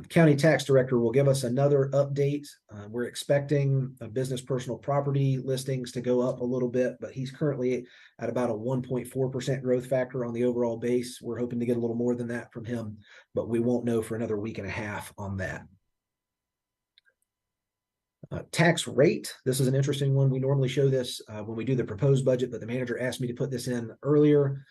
Speaker 1: county tax director will give us another update. We're expecting business personal property listings to go up a little bit, but he's currently at about a 1.4% growth factor on the overall base. We're hoping to get a little more than that from him, but we won't know for another week and a half on that. Tax rate. This is an interesting one. We normally show this when we do the proposed budget, but the manager asked me to put this in earlier.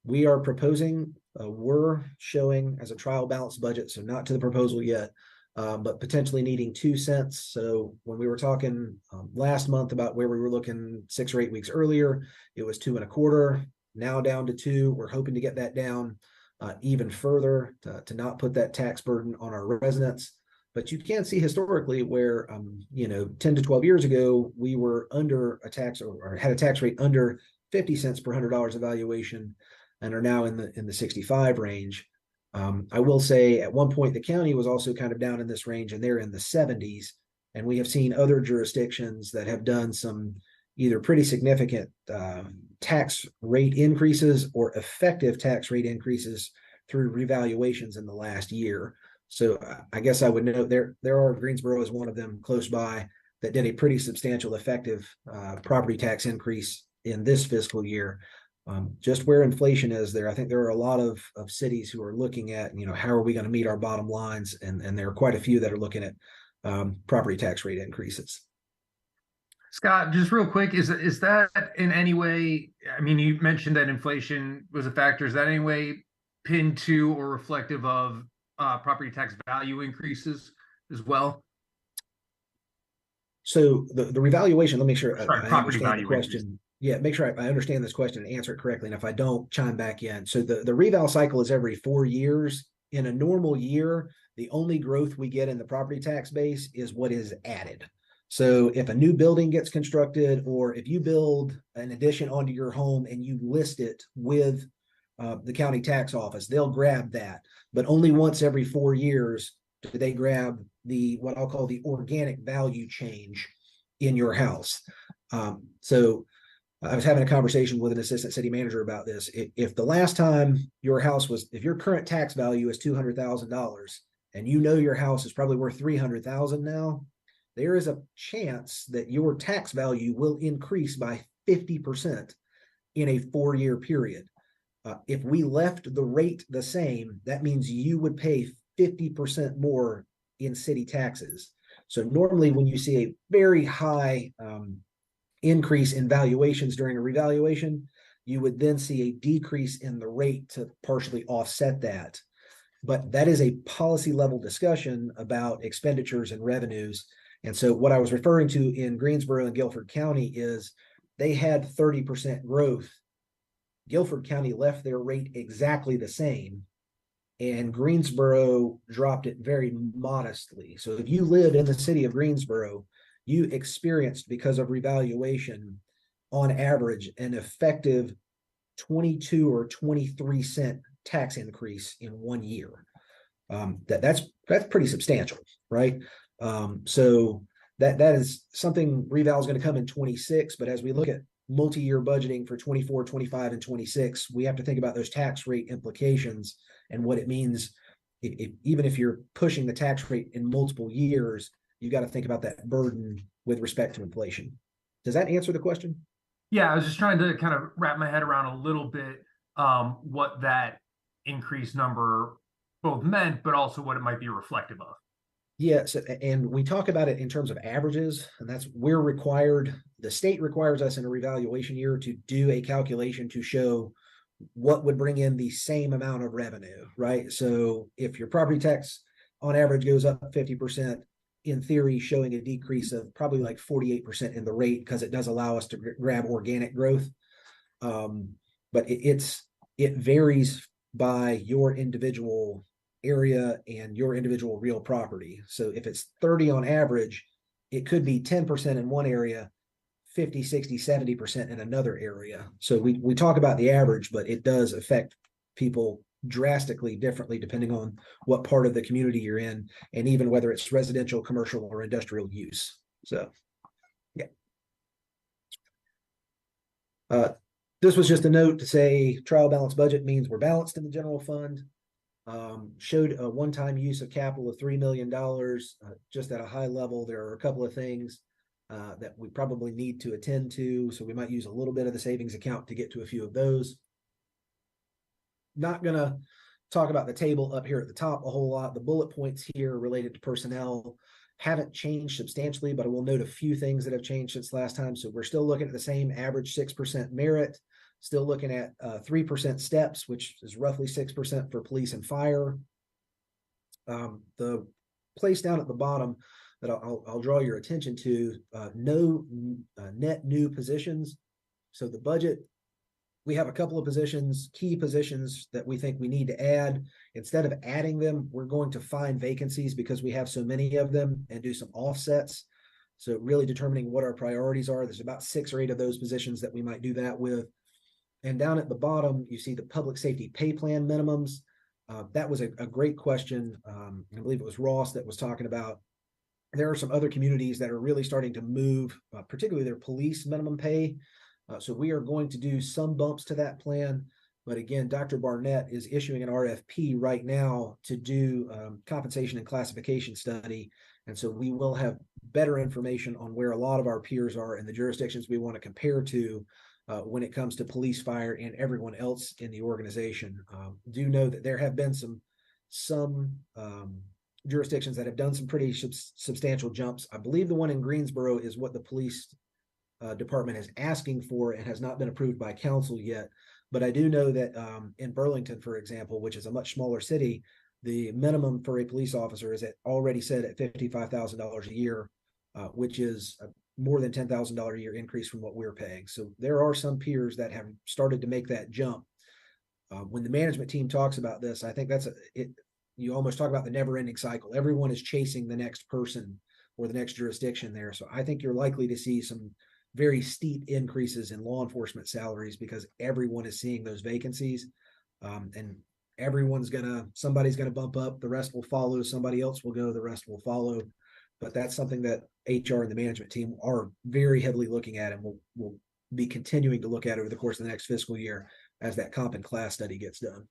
Speaker 1: We are proposing, we're showing as a trial balance budget, so not to the proposal yet, but potentially needing 2 cents. So when we were talking last month about where we were looking 6 or 8 weeks earlier, it was 2 1/4, now down to 2. We're hoping to get that down even further to not put that tax burden on our residents. But you can see historically where, 10 to 12 years ago, we were under a tax or had a tax rate under 50 cents per $100 of valuation and are now in the 65 range. I will say at one point, the county was also kind of down in this range and they're in the 70s. And we have seen other jurisdictions that have done some either pretty significant tax rate increases or effective tax rate increases through revaluations in the last year. So I guess I would note there are Greensboro is one of them close by that did a pretty substantial effective property tax increase in this fiscal year. Just where inflation is there, I think there are a lot of cities who are looking at, how are we going to meet our bottom lines? And there are quite a few that are looking at property tax rate increases.
Speaker 7: Scott, just real quick, is that in any way, I mean, you mentioned that inflation was a factor. Is that in any way pinned to or reflective of property tax value increases as well?
Speaker 1: So the revaluation, let me make sure I understand the question.
Speaker 7: Increase.
Speaker 1: Yeah, make sure I understand this question and answer it correctly. And if I don't, chime back in. So the reval cycle is every 4 years. In a normal year, the only growth we get in the property tax base is what is added. So if a new building gets constructed, or if you build an addition onto your home and you list it with the county tax office, they'll grab that. But only once every 4 years do they grab what I'll call the organic value change in your house. So I was having a conversation with an assistant city manager about this. If the last time your house was, if your current tax value is $200,000 and your house is probably worth $300,000 now, there is a chance that your tax value will increase by 50% in a 4-year period. If we left the rate the same, that means you would pay 50% more in city taxes. So normally when you see a very high increase in valuations during a revaluation, you would then see a decrease in the rate to partially offset that. But that is a policy level discussion about expenditures and revenues. And so what I was referring to in Greensboro and Guilford County is they had 30% growth. Guilford County left their rate exactly the same, and Greensboro dropped it very modestly. So if you lived in the city of Greensboro, you experienced, because of revaluation, on average, an effective 22 or 23 cent tax increase in 1 year. That's pretty substantial, right? So that is something reval is going to come in 26, but as we look at multi-year budgeting for 24, 25, and 26, we have to think about those tax rate implications and what it means. Even if you're pushing the tax rate in multiple years, you got to think about that burden with respect to inflation. Does that answer the question?
Speaker 7: Yeah, I was just trying to kind of wrap my head around a little bit what that increased number both meant, but also what it might be reflective of.
Speaker 1: Yes, and we talk about it in terms of averages, and that's we're required, the state requires us in a revaluation year to do a calculation to show what would bring in the same amount of revenue, right? So if your property tax on average goes up 50%, in theory, showing a decrease of probably like 48% in the rate because it does allow us to grab organic growth. But it varies by your individual area and your individual real property. So if it's 30 on average, it could be 10% in one area, 50, 60, 70% in another area. So we talk about the average, but it does affect people drastically differently depending on what part of the community you're in, and even whether it's residential, commercial, or industrial use. So, yeah. This was just a note to say trial balance budget means we're balanced in the general fund. Showed a one-time use of capital of $3 million. Just at a high level, there are a couple of things that we probably need to attend to. So we might use a little bit of the savings account to get to a few of those. Not going to talk about the table up here at the top a whole lot. The bullet points here related to personnel haven't changed substantially, but I will note a few things that have changed since last time. So we're still looking at the same average 6% merit, still looking at 3% steps, which is roughly 6% for police and fire. The place down at the bottom that I'll draw your attention to, no net new positions. So the budget, we have a couple of positions, key positions that we think we need to add. Instead of adding them, we're going to find vacancies because we have so many of them and do some offsets. So really determining what our priorities are. There's about 6 or 8 of those positions that we might do that with. And down at the bottom, you see the public safety pay plan minimums. That was a great question. I believe it was Ross that was talking about. There are some other communities that are really starting to move, particularly their police minimum pay. So we are going to do some bumps to that plan. But again, Dr. Barnett is issuing an RFP right now to do compensation and classification study. And so we will have better information on where a lot of our peers are and the jurisdictions we want to compare to when it comes to police, fire, and everyone else in the organization. Do know that there have been some jurisdictions that have done some pretty substantial jumps. I believe the one in Greensboro is what the police department is asking for and has not been approved by council yet. But I do know that in Burlington, for example, which is a much smaller city, the minimum for a police officer is already set at $55,000 a year, which is more than $10,000 a year increase from what we're paying. So there are some peers that have started to make that jump. When the management team talks about this, I think you almost talk about the never-ending cycle. Everyone is chasing the next person or the next jurisdiction there. So I think you're likely to see some very steep increases in law enforcement salaries because everyone is seeing those vacancies, and somebody's gonna bump up, the rest will follow, somebody else will go, the rest will follow. But that's something that HR and the management team are very heavily looking at, and will be continuing to look at over the course of the next fiscal year as that comp and class study gets done.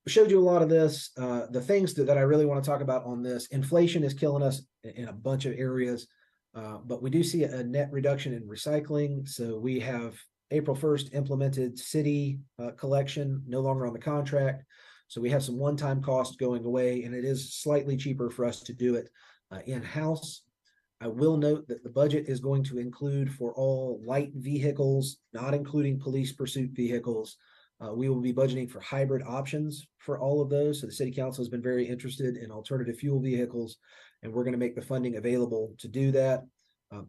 Speaker 1: Showed you a lot of this. The things that I really want to talk about on this, inflation is killing us in a bunch of areas. But we do see a net reduction in recycling. So we have April 1st implemented city collection, no longer on the contract. So we have some one-time costs going away, and it is slightly cheaper for us to do it in-house. I will note that the budget is going to include for all light vehicles, not including police pursuit vehicles. We will be budgeting for hybrid options for all of those. So the city council has been very interested in alternative fuel vehicles, and we're going to make the funding available to do that.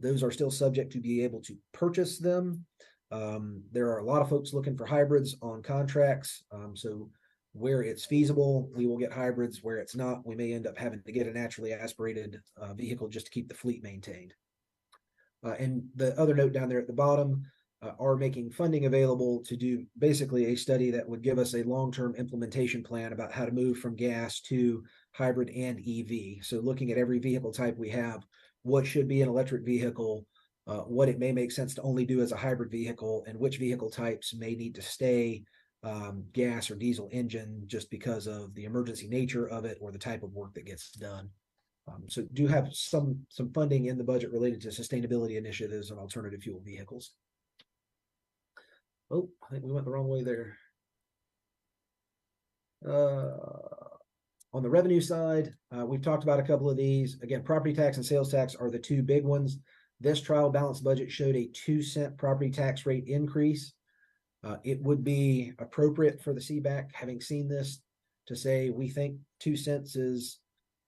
Speaker 1: Those are still subject to be able to purchase them. There are a lot of folks looking for hybrids on contracts. So where it's feasible, we will get hybrids. Where it's not, we may end up having to get a naturally aspirated vehicle just to keep the fleet maintained. And the other note down there at the bottom, are making funding available to do basically a study that would give us a long-term implementation plan about how to move from gas to hybrid and EV. So looking at every vehicle type we have, what should be an electric vehicle, what it may make sense to only do as a hybrid vehicle, and which vehicle types may need to stay gas or diesel engine just because of the emergency nature of it or the type of work that gets done. So do have some funding in the budget related to sustainability initiatives and alternative fuel vehicles. Oh, I think we went the wrong way there. On the revenue side, we've talked about a couple of these. Again, property tax and sales tax are the two big ones. This trial balance budget showed a 2-cent property tax rate increase. It would be appropriate for the CBAC, having seen this, to say we think 2 cents is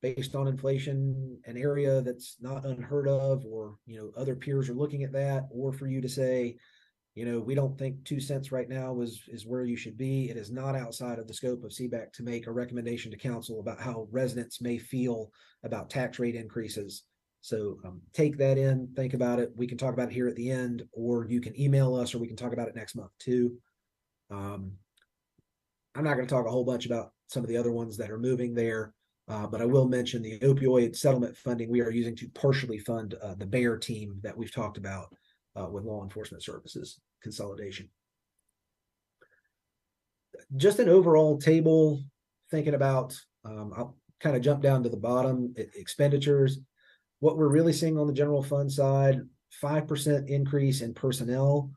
Speaker 1: based on inflation, an area that's not unheard of, or, other peers are looking at that, or for you to say, we don't think 2 cents right now is where you should be. It is not outside of the scope of CBAC to make a recommendation to council about how residents may feel about tax rate increases. So take that in, think about it. We can talk about it here at the end, or you can email us, or we can talk about it next month too. I'm not going to talk a whole bunch about some of the other ones that are moving there, but I will mention the opioid settlement funding we are using to partially fund the BEAR team that we've talked about with law enforcement services consolidation. Just an overall table, thinking about, I'll kind of jump down to the bottom, expenditures. What we're really seeing on the general fund side, 5% increase in personnel,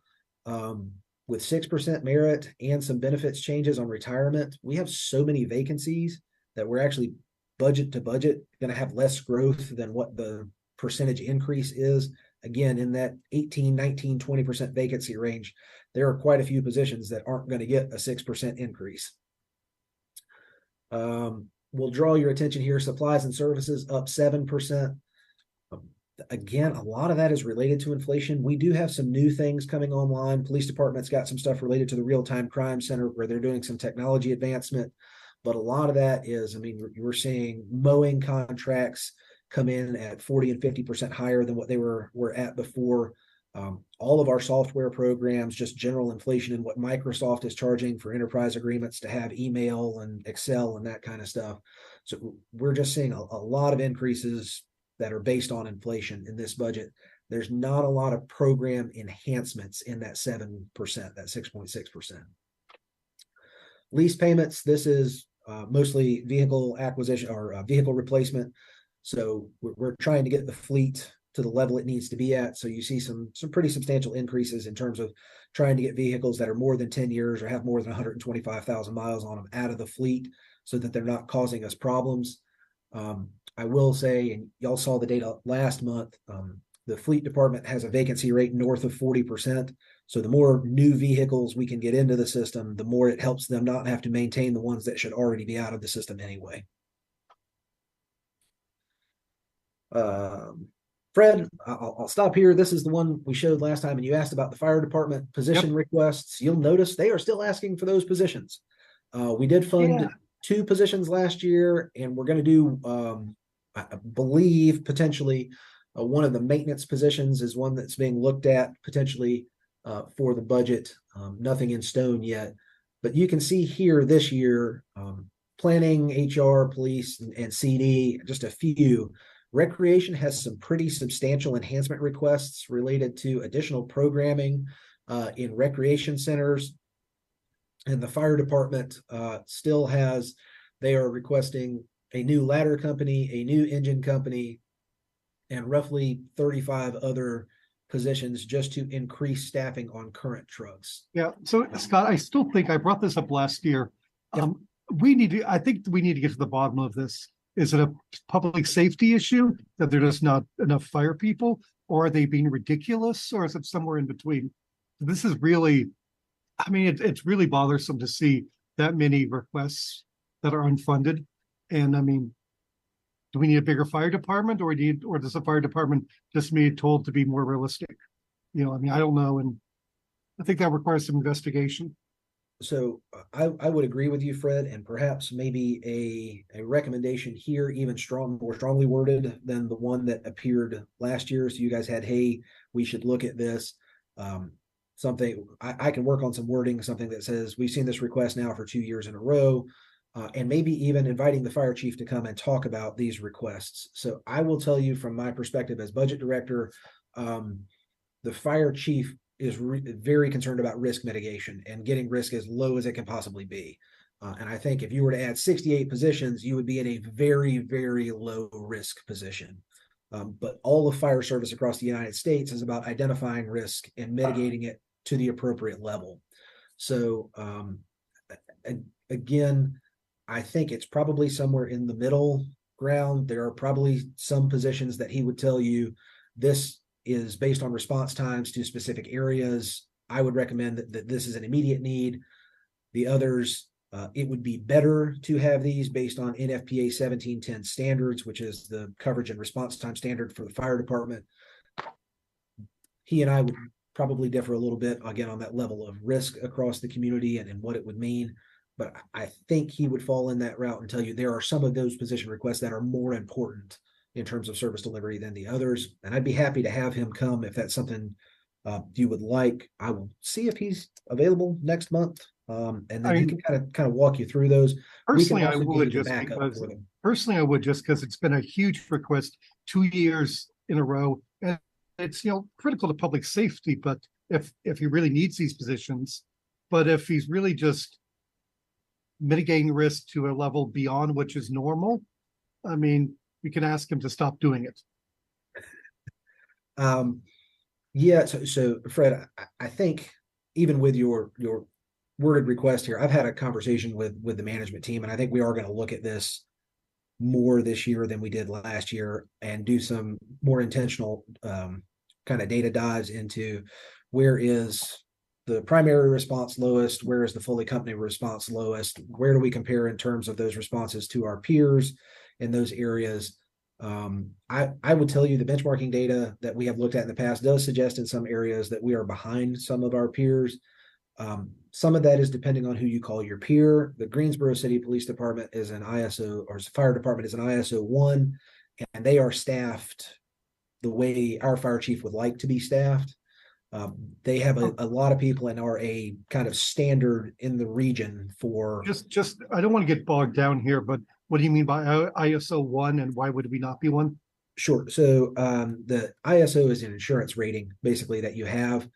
Speaker 1: with 6% merit and some benefits changes on retirement. We have so many vacancies that we're actually budget to budget going to have less growth than what the percentage increase is. Again, in that 18, 19, 20% vacancy range, there are quite a few positions that aren't going to get a 6% increase. We'll draw your attention here. Supplies and services up 7%. Again, a lot of that is related to inflation. We do have some new things coming online. Police department's got some stuff related to the real-time crime center where they're doing some technology advancement. But a lot of that is, we're seeing mowing contracts come in at 40 and 50% higher than what they were at before. All of our software programs, just general inflation and what Microsoft is charging for enterprise agreements to have email and Excel and that kind of stuff. So we're just seeing a lot of increases that are based on inflation in this budget. There's not a lot of program enhancements in that 7%, that 6.6%. Lease payments, this is mostly vehicle acquisition or vehicle replacement. So we're trying to get the fleet to the level it needs to be at. So you see some pretty substantial increases in terms of trying to get vehicles that are more than 10 years or have more than 125,000 miles on them out of the fleet so that they're not causing us problems. I will say, and y'all saw the data last month, the fleet department has a vacancy rate north of 40%. So the more new vehicles we can get into the system, the more it helps them not have to maintain the ones that should already be out of the system anyway. Fred, I'll stop here. This is the one we showed last time, and you asked about the fire department position requests. You'll notice they are still asking for those positions. We did fund 2 positions last year, and we're going to do, I believe, potentially one of the maintenance positions is one that's being looked at potentially for the budget. Nothing in stone yet, but you can see here this year, planning, HR, police, and CD, just a few. Recreation has some pretty substantial enhancement requests related to additional programming in recreation centers. And the fire department still has, they are requesting a new ladder company, a new engine company, and roughly 35 other positions just to increase staffing on current trucks.
Speaker 9: Yeah. So Scott, I still think I brought this up last year. I think we need to get to the bottom of this. Is it a public safety issue that there's just not enough fire people, or are they being ridiculous, or is it somewhere in between? This is really, it's really bothersome to see that many requests that are unfunded. And do we need a bigger fire department, or does the fire department just need told to be more realistic? I don't know. And I think that requires some investigation.
Speaker 1: So I would agree with you, Fred, and perhaps maybe a recommendation here, even more strongly worded than the one that appeared last year. So you guys had, hey, we should look at this. Something I can work on some wording, something that says we've seen this request now for 2 years in a row, and maybe even inviting the fire chief to come and talk about these requests. So I will tell you from my perspective as budget director, the fire chief is very concerned about risk mitigation and getting risk as low as it can possibly be. And I think if you were to add 68 positions, you would be in a very, very low risk position. But all of fire service across the United States is about identifying risk and mitigating it to the appropriate level. So again, I think it's probably somewhere in the middle ground. There are probably some positions that he would tell you this is based on response times to specific areas. I would recommend that this is an immediate need. The others, It would be better to have these based on NFPA 1710 standards, which is the coverage and response time standard for the fire department. He and I would probably differ a little bit, again, on that level of risk across the community and what it would mean. But I think he would fall in that route and tell you there are some of those position requests that are more important in terms of service delivery than the others. And I'd be happy to have him come if that's something you would like. I will see if he's available next month. And then he can kind of walk you through those.
Speaker 9: Personally, I would just because it's been a huge request 2 years in a row. And it's, critical to public safety, but if he really needs these positions, but if he's really just mitigating risk to a level beyond which is normal, I mean, we can ask him to stop doing it.
Speaker 1: Yeah. So Fred, I think even with your worded request here, I've had a conversation with the management team, and I think we are going to look at this more this year than we did last year and do some more intentional kind of data dives into where is the primary response lowest, where is the fully company response lowest, where do we compare in terms of those responses to our peers in those areas. I would tell you the benchmarking data that we have looked at in the past does suggest in some areas that we are behind some of our peers. Some of that is depending on who you call your peer. The Greensboro City Police Department is an ISO, or fire department is an ISO 1, and they are staffed the way our fire chief would like to be staffed. They have a lot of people and are a kind of standard in the region for.
Speaker 9: Just I don't want to get bogged down here, but what do you mean by ISO 1, and why would we not be one?
Speaker 1: Sure. So the ISO is an insurance rating, basically, that you have,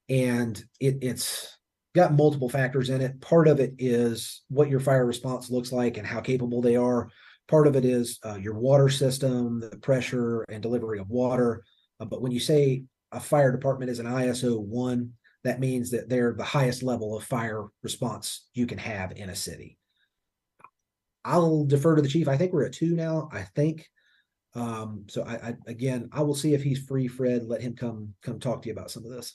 Speaker 1: and it's got multiple factors in it. Part of it is what your fire response looks like and how capable they are. Part of it is your water system, the pressure and delivery of water. But when you say a fire department is an ISO 1, that means that they're the highest level of fire response you can have in a city. I'll defer to the chief. I think we're at 2 now, I think. So I will see if he's free, Fred. Let him come talk to you about some of this.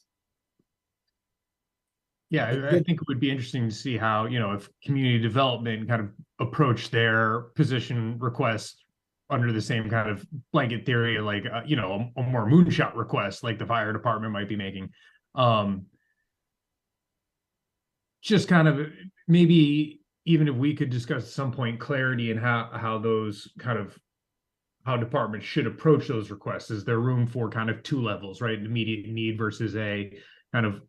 Speaker 7: Yeah, I think it would be interesting to see how, if community development kind of approach their position requests under the same kind of blanket theory, like, a more moonshot request like the fire department might be making. Just kind of maybe even if we could discuss at some point clarity in how those kind of how departments should approach those requests. Is there room for kind of 2 levels, right? Immediate need versus a kind of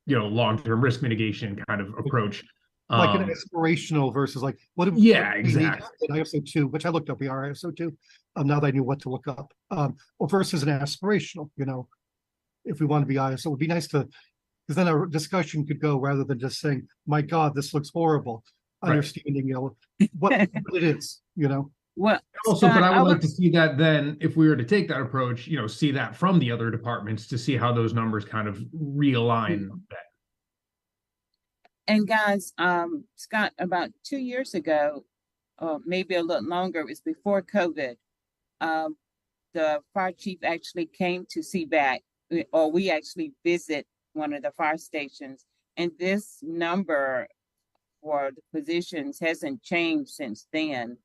Speaker 7: long-term risk mitigation kind of approach,
Speaker 9: like an aspirational versus like what?
Speaker 7: Exactly.
Speaker 9: ISO 2, which I looked up. We are ISO 2. Now that I knew what to look up, or versus an aspirational. If we want to be ISO, it would be nice to, because then our discussion could go rather than just saying, "My God, this looks horrible." Right. Understanding, what it is.
Speaker 3: Well,
Speaker 7: also, Scott, but I would like to see that then, if we were to take that approach, see that from the other departments to see how those numbers kind of realign that.
Speaker 3: And guys, Scott, about 2 years ago, or maybe a little longer, it was before COVID, the fire chief actually came to CBAC, or we actually visit one of the fire stations, and this number for the positions hasn't changed since then.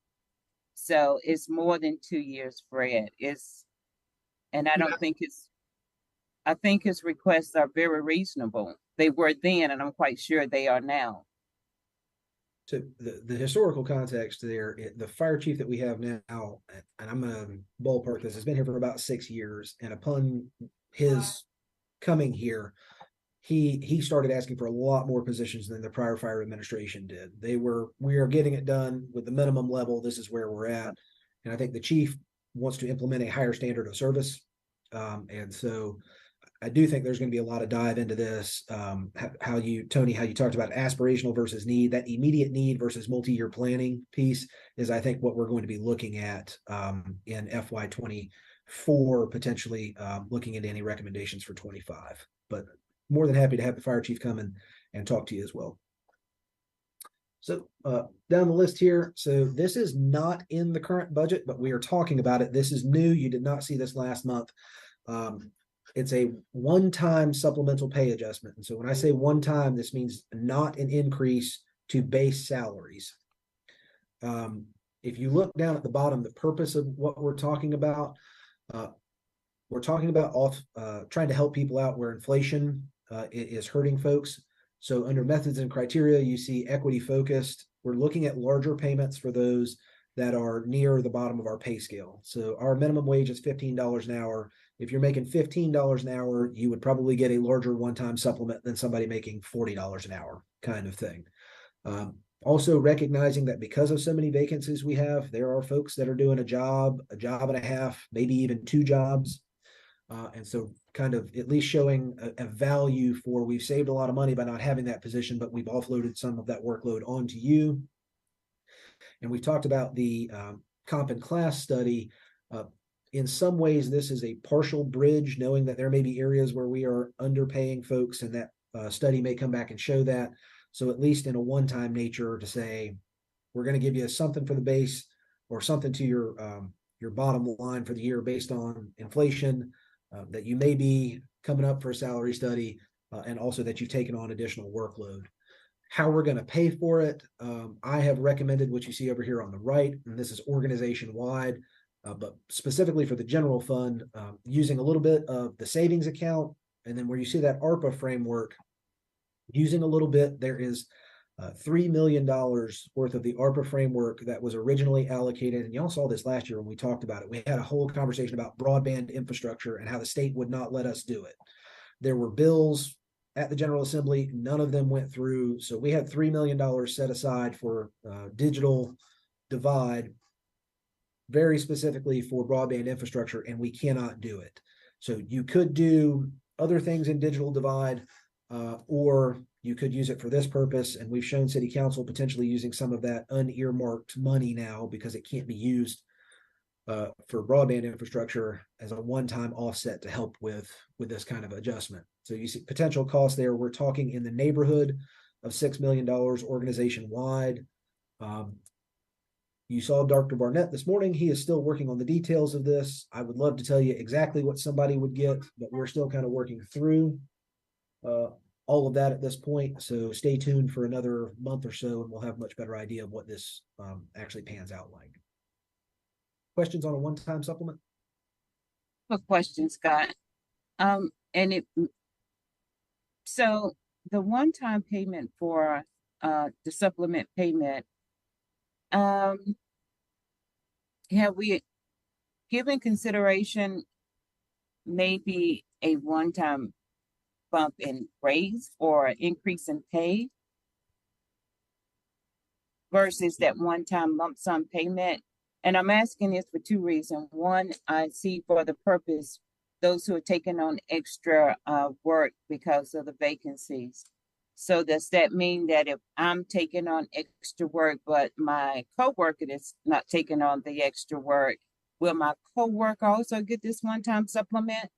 Speaker 3: So it's more than 2 years, Fred. I think his requests are very reasonable. They were then, and I'm quite sure they are now.
Speaker 1: So the historical context there, the fire chief that we have now, and I'm going to ballpark this, has been here for about 6 years. And upon his coming here, he started asking for a lot more positions than the prior fire administration did. We are getting it done with the minimum level. This is where we're at. And I think the chief wants to implement a higher standard of service. And so I do think there's going to be a lot of dive into this. How you talked about aspirational versus need, that immediate need versus multi-year planning piece is, I think, what we're going to be looking at in FY24, potentially looking into any recommendations for 25. But more than happy to have the fire chief come and talk to you as well. So down the list here. So this is not in the current budget, but we are talking about it. This is new. You did not see this last month. It's a one-time supplemental pay adjustment. And so when I say one time, this means not an increase to base salaries. If you look down at the bottom, the purpose of what we're talking about trying to help people out where inflation is hurting folks. So under methods and criteria, you see equity focused. We're looking at larger payments for those that are near the bottom of our pay scale. So our minimum wage is $15 an hour. If you're making $15 an hour, you would probably get a larger one-time supplement than somebody making $40 an hour, kind of thing. Also recognizing that because of so many vacancies we have, there are folks that are doing a job and a half, maybe even 2 jobs. And so kind of at least showing a value for, we've saved a lot of money by not having that position, but we've offloaded some of that workload onto you. And we've talked about the comp and class study. In some ways, this is a partial bridge, knowing that there may be areas where we are underpaying folks, and that study may come back and show that. So at least in a one-time nature to say, we're going to give you something for the base or something to your bottom line for the year based on inflation, that you may be coming up for a salary study, and also that you've taken on additional workload. How we're going to pay for it, I have recommended what you see over here on the right, and this is organization-wide, but specifically for the general fund, using a little bit of the savings account, and then where you see that ARPA framework, using a little bit, there is $3 million worth of the ARPA framework that was originally allocated. And y'all saw this last year when we talked about it. We had a whole conversation about broadband infrastructure and how the state would not let us do it. There were bills at the General Assembly. None of them went through. So we had $3 million set aside for digital divide, very specifically for broadband infrastructure, and we cannot do it. So you could do other things in digital divide, or you could use it for this purpose. And we've shown City Council potentially using some of that unearmarked money now because it can't be used for broadband infrastructure as a one-time offset to help with this kind of adjustment. So you see potential costs there. We're talking in the neighborhood of $6 million organization-wide. You saw Dr. Barnett this morning. He is still working on the details of this. I would love to tell you exactly what somebody would get, but we're still kind of working through all of that at this point. So stay tuned for another month or so, and we'll have a much better idea of what this actually pans out like. Questions on a one-time supplement?
Speaker 3: A question, Scott. So the one-time payment for the supplement payment, have we given consideration maybe a one-time bump in raise or increase in pay versus that one-time lump sum payment? And I'm asking this for 2 reasons. One, I see for the purpose, those who are taking on extra work because of the vacancies. So does that mean that if I'm taking on extra work, but my coworker is not taking on the extra work, will my coworker also get this one-time supplement?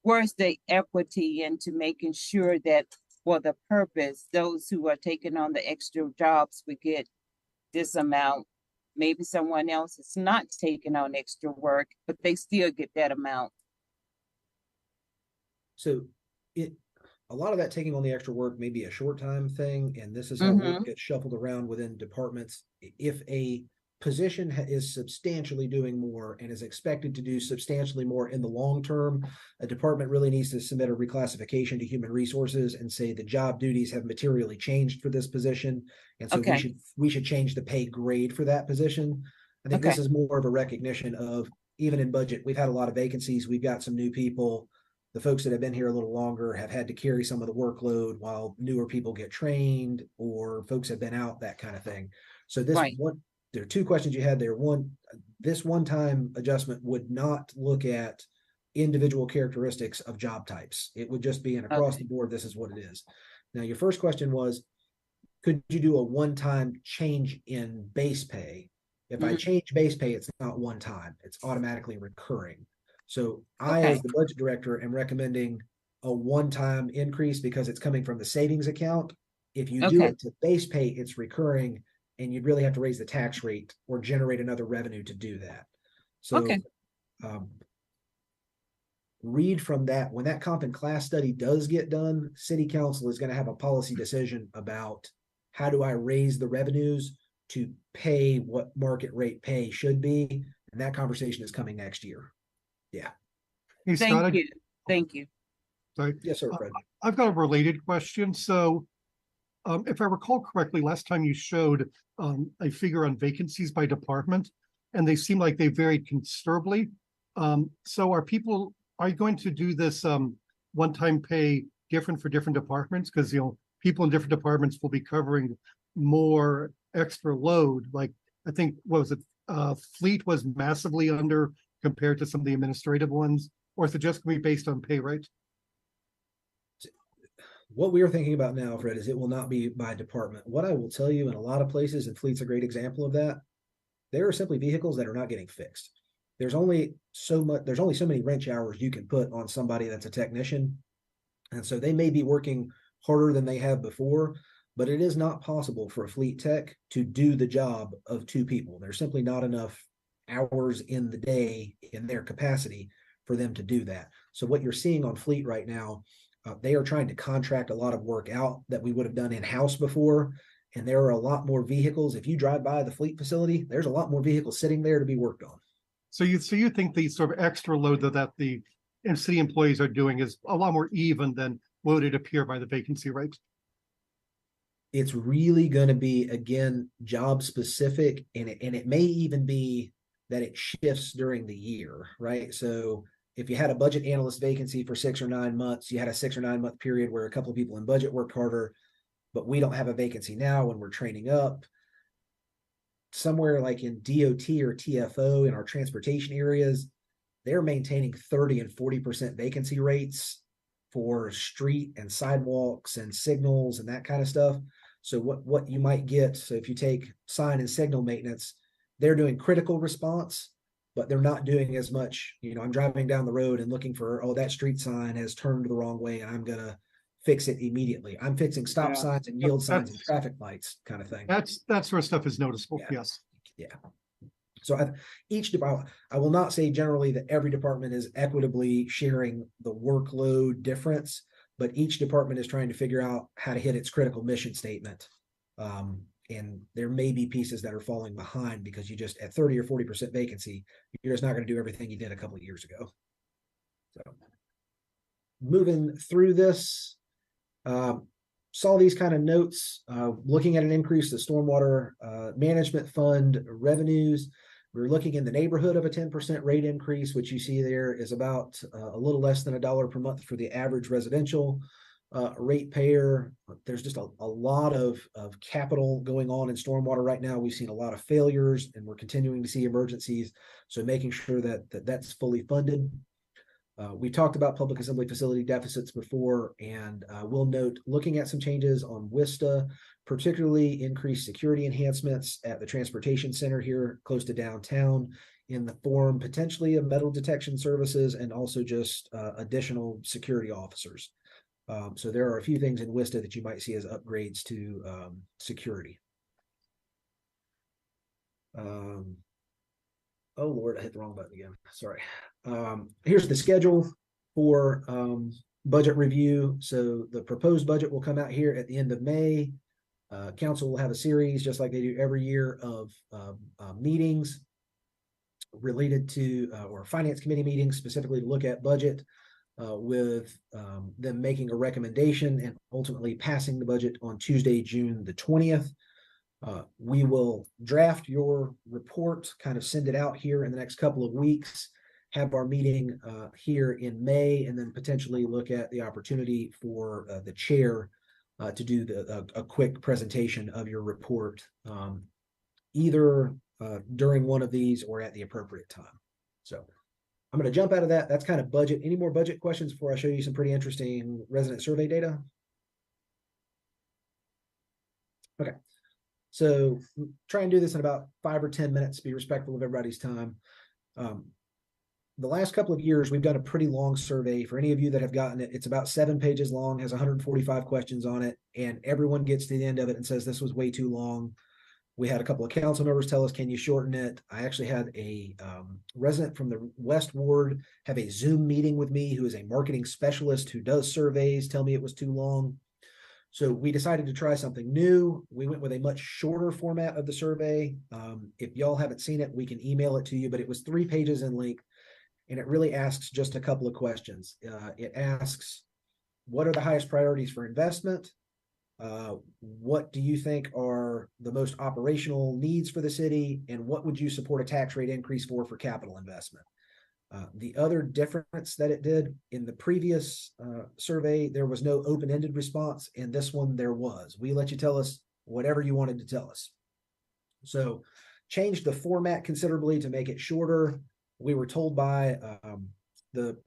Speaker 3: Where's the equity into making sure that for the purpose, those who are taking on the extra jobs would get this amount? Maybe someone else is not taking on extra work, but they still get that amount.
Speaker 1: So a lot of that taking on the extra work may be a short time thing, and this is how work gets shuffled around within departments. If a position is substantially doing more and is expected to do substantially more in the long term, a department really needs to submit a reclassification to human resources and say the job duties have materially changed for this position. And so we should change the pay grade for that position. I think this is more of a recognition of, even in budget, we've had a lot of vacancies. We've got some new people. The folks that have been here a little longer have had to carry some of the workload while newer people get trained, or folks have been out, that kind of thing. So this there are 2 questions you had there. One, this one-time adjustment would not look at individual characteristics of job types. It would just be an across the board, this is what it is. Now, your first question was, could you do a one-time change in base pay? If I change base pay, it's not one time, it's automatically recurring. So I, as the budget director, am recommending a one-time increase because it's coming from the savings account. If you do it to base pay, it's recurring, and you'd really have to raise the tax rate or generate another revenue to do that. So read from that, when that comp and class study does get done, city council is going to have a policy decision about how do I raise the revenues to pay what market rate pay should be. And that conversation is coming next year. Yeah.
Speaker 9: Hey, Scott,
Speaker 3: Thank you. Thank you.
Speaker 9: sorry.
Speaker 1: Yes, sir, Fred.
Speaker 9: I've got a related question. So if I recall correctly, last time you showed a figure on vacancies by department, and they seem like they varied considerably. So are you going to do this one-time pay different for different departments? Because, people in different departments will be covering more extra load. Like, I think, what was it? Fleet was massively under compared to some of the administrative ones, or is it just going to be based on pay rates?
Speaker 1: What we are thinking about now, Fred, is it will not be by department. What I will tell you in a lot of places, and Fleet's a great example of that, there are simply vehicles that are not getting fixed. There's only so many wrench hours you can put on somebody that's a technician. And so they may be working harder than they have before, but it is not possible for a fleet tech to do the job of two people. There's simply not enough hours in the day in their capacity for them to do that. So what you're seeing on fleet right now, they are trying to contract a lot of work out that we would have done in-house before. And there are a lot more vehicles. If you drive by the fleet facility, there's a lot more vehicles sitting there to be worked on.
Speaker 9: So you think the sort of extra load that the city employees are doing is a lot more even than what would it appear by the vacancy rate?
Speaker 1: It's really going to be, again, job specific, and it may even be that it shifts during the year, right? So if you had a budget analyst vacancy for 6 or 9 months, you had a 6 or 9 month period where a couple of people in budget worked harder, but we don't have a vacancy now when we're training up. Somewhere like in DOT or TFO in our transportation areas, they're maintaining 30 and 40% vacancy rates for street and sidewalks and signals and that kind of stuff. So what you might get, so if you take sign and signal maintenance, they're doing critical response, but they're not doing as much. I'm driving down the road and looking for, that street sign has turned the wrong way and I'm going to fix it immediately. I'm fixing stop signs and yield signs and traffic lights kind of thing.
Speaker 9: That sort of stuff is noticeable.
Speaker 1: Yeah.
Speaker 9: Yes.
Speaker 1: Yeah. So each department, I will not say generally that every department is equitably sharing the workload difference, but each department is trying to figure out how to hit its critical mission statement. And there may be pieces that are falling behind because you just at 30 or 40% vacancy, you're just not going to do everything you did a couple of years ago. So moving through this, saw these kind of notes, looking at an increase to stormwater management fund revenues. We're looking in the neighborhood of a 10% rate increase, which you see there is about a little less than $1 per month for the average residential ratepayer. There's just a lot of capital going on in stormwater right now. We've seen a lot of failures and we're continuing to see emergencies. So making sure that's fully funded. We talked about public assembly facility deficits before, and we'll note looking at some changes on WISTA, particularly increased security enhancements at the transportation center here close to downtown in the form potentially of metal detection services and also just additional security officers. So there are a few things in WISTA that you might see as upgrades to security. Oh Lord, I hit the wrong button again. Sorry. Here's the schedule for budget review. So the proposed budget will come out here at the end of May. Council will have a series, just like they do every year, of meetings related to, or finance committee meetings specifically to look at budget, with them making a recommendation and ultimately passing the budget on Tuesday, June the 20th. We will draft your report, kind of send it out here in the next couple of weeks, have our meeting here in May, and then potentially look at the opportunity for the chair to do a quick presentation of your report, either during one of these or at the appropriate time. So I'm going to jump out of that. That's kind of budget. Any more budget questions before I show you some pretty interesting resident survey data? Okay. So try and do this in about 5 or 10 minutes, be respectful of everybody's time. The last couple of years, we've done a pretty long survey. For any of you that have gotten it, it's about 7 pages long, has 145 questions on it, and everyone gets to the end of it and says, this was way too long. We had a couple of council members tell us, can you shorten it? I actually had a resident from the West Ward have a Zoom meeting with me who is a marketing specialist who does surveys, tell me it was too long. So we decided to try something new. We went with a much shorter format of the survey. If y'all haven't seen it, we can email it to you, but it was 3 pages in length, and it really asks just a couple of questions. It asks, what are the highest priorities for investment? What do you think are the most operational needs for the city? And what would you support a tax rate increase for capital investment? The other difference that it did in the previous survey, there was no open-ended response. In this one, there was. We let you tell us whatever you wanted to tell us. So changed the format considerably to make it shorter. We were told by the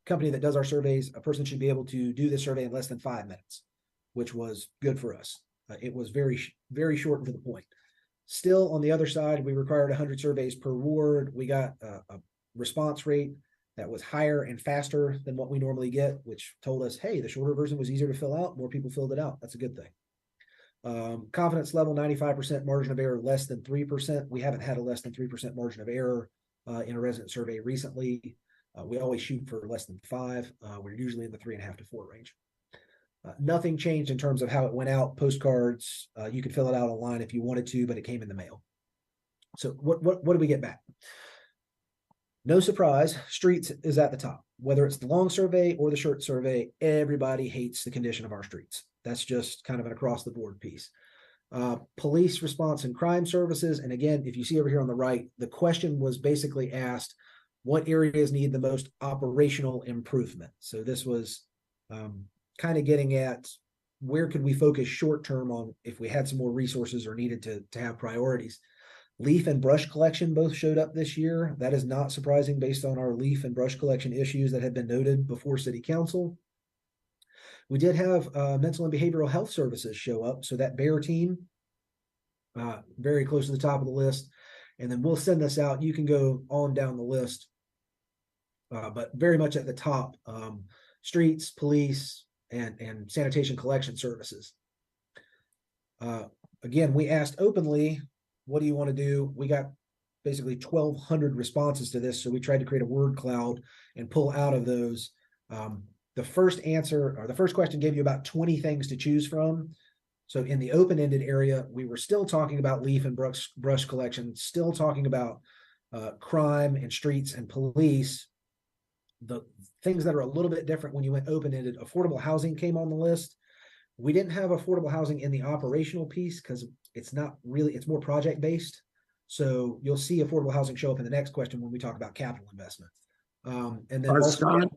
Speaker 1: company that does our surveys, a person should be able to do this survey in less than 5 minutes, which was good for us. It was very, very short and to the point. Still, on the other side, we required 100 surveys per ward. We got a response rate that was higher and faster than what we normally get, which told us, hey, the shorter version was easier to fill out. More people filled it out. That's a good thing. Confidence level, 95%, margin of error, less than 3%. We haven't had a less than 3% margin of error in a resident survey recently. We always shoot for less than 5. We're usually in the 3.5 to 4 range. Nothing changed in terms of how it went out. Postcards, you could fill it out online if you wanted to, but it came in the mail. So what did we get back? No surprise, streets is at the top. Whether it's the long survey or the short survey, everybody hates the condition of our streets. That's just kind of an across the board piece. Police response and crime services. And again, if you see over here on the right, the question was basically asked, what areas need the most operational improvement? So this was kind of getting at where could we focus short term on if we had some more resources or needed to have priorities. Leaf and brush collection both showed up this year. That is not surprising based on our leaf and brush collection issues that had been noted before City Council. We did have mental and behavioral health services show up. So that BEAR team, very close to the top of the list. And then we'll send this out. You can go on down the list, but very much at the top, streets, police, and sanitation collection services. Again, we asked openly, what do you want to do? We got basically 1,200 responses to this. So we tried to create a word cloud and pull out of those. The first answer or the first question gave you about 20 things to choose from. So in the open-ended area, we were still talking about leaf and brush collection, still talking about crime and streets and police. The things that are a little bit different when you went open-ended, affordable housing came on the list. We didn't have affordable housing in the operational piece because it's not really, it's more project-based. So you'll see affordable housing show up in the next question when we talk about capital investment. And then also,
Speaker 5: Scott?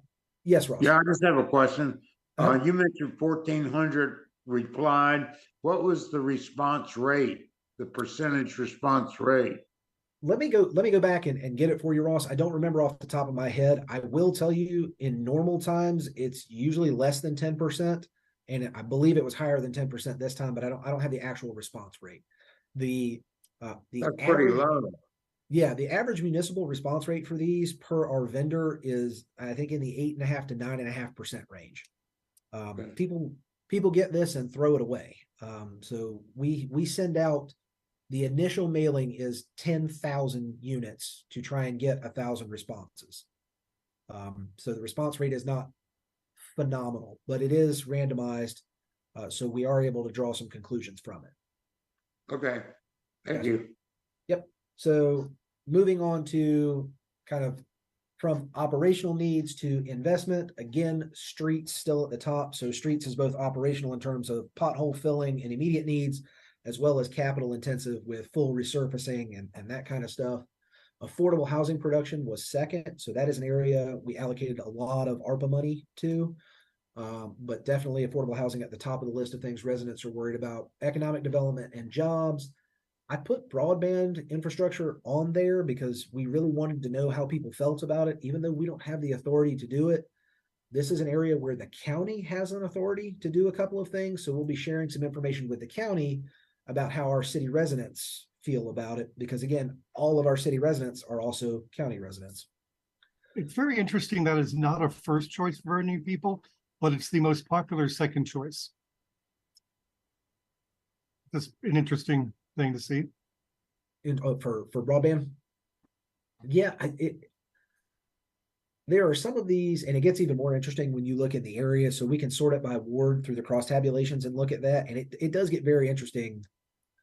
Speaker 1: yes, Ross.
Speaker 5: Yeah, I just have a question. You mentioned 1,400 replied. What was the response rate, the percentage response rate?
Speaker 1: Let me go back and get it for you, Ross. I don't remember off the top of my head. I will tell you in normal times, it's usually less than 10%. And I believe it was higher than 10% this time, but I don't have the actual response rate. That's
Speaker 5: pretty low.
Speaker 1: Yeah, the average municipal response rate for these per our vendor is, I think, in the 8.5 to 9.5% range. People get this and throw it away. So we send out, the initial mailing is 10,000 units to try and get 1,000 responses. So the response rate is not phenomenal, but it is randomized. So we are able to draw some conclusions from it.
Speaker 5: Okay, thank you.
Speaker 1: Yep. So moving on to kind of from operational needs to investment, again, streets still at the top. So streets is both operational in terms of pothole filling and immediate needs, as well as capital intensive with full resurfacing and that kind of stuff. Affordable housing production was second. So that is an area we allocated a lot of ARPA money to, but definitely affordable housing at the top of the list of things residents are worried about. Economic development and jobs. I put broadband infrastructure on there because we really wanted to know how people felt about it, even though we don't have the authority to do it. This is an area where the county has an authority to do a couple of things. So we'll be sharing some information with the county about how our city residents feel about it, because again, all of our city residents are also county residents.
Speaker 9: It's very interesting that it's not a first choice for many people, but it's the most popular second choice. That's an interesting thing to see.
Speaker 1: for broadband. Yeah, there are some of these, and it gets even more interesting when you look at the area. So we can sort it by ward through the cross tabulations and look at that, and it does get very interesting.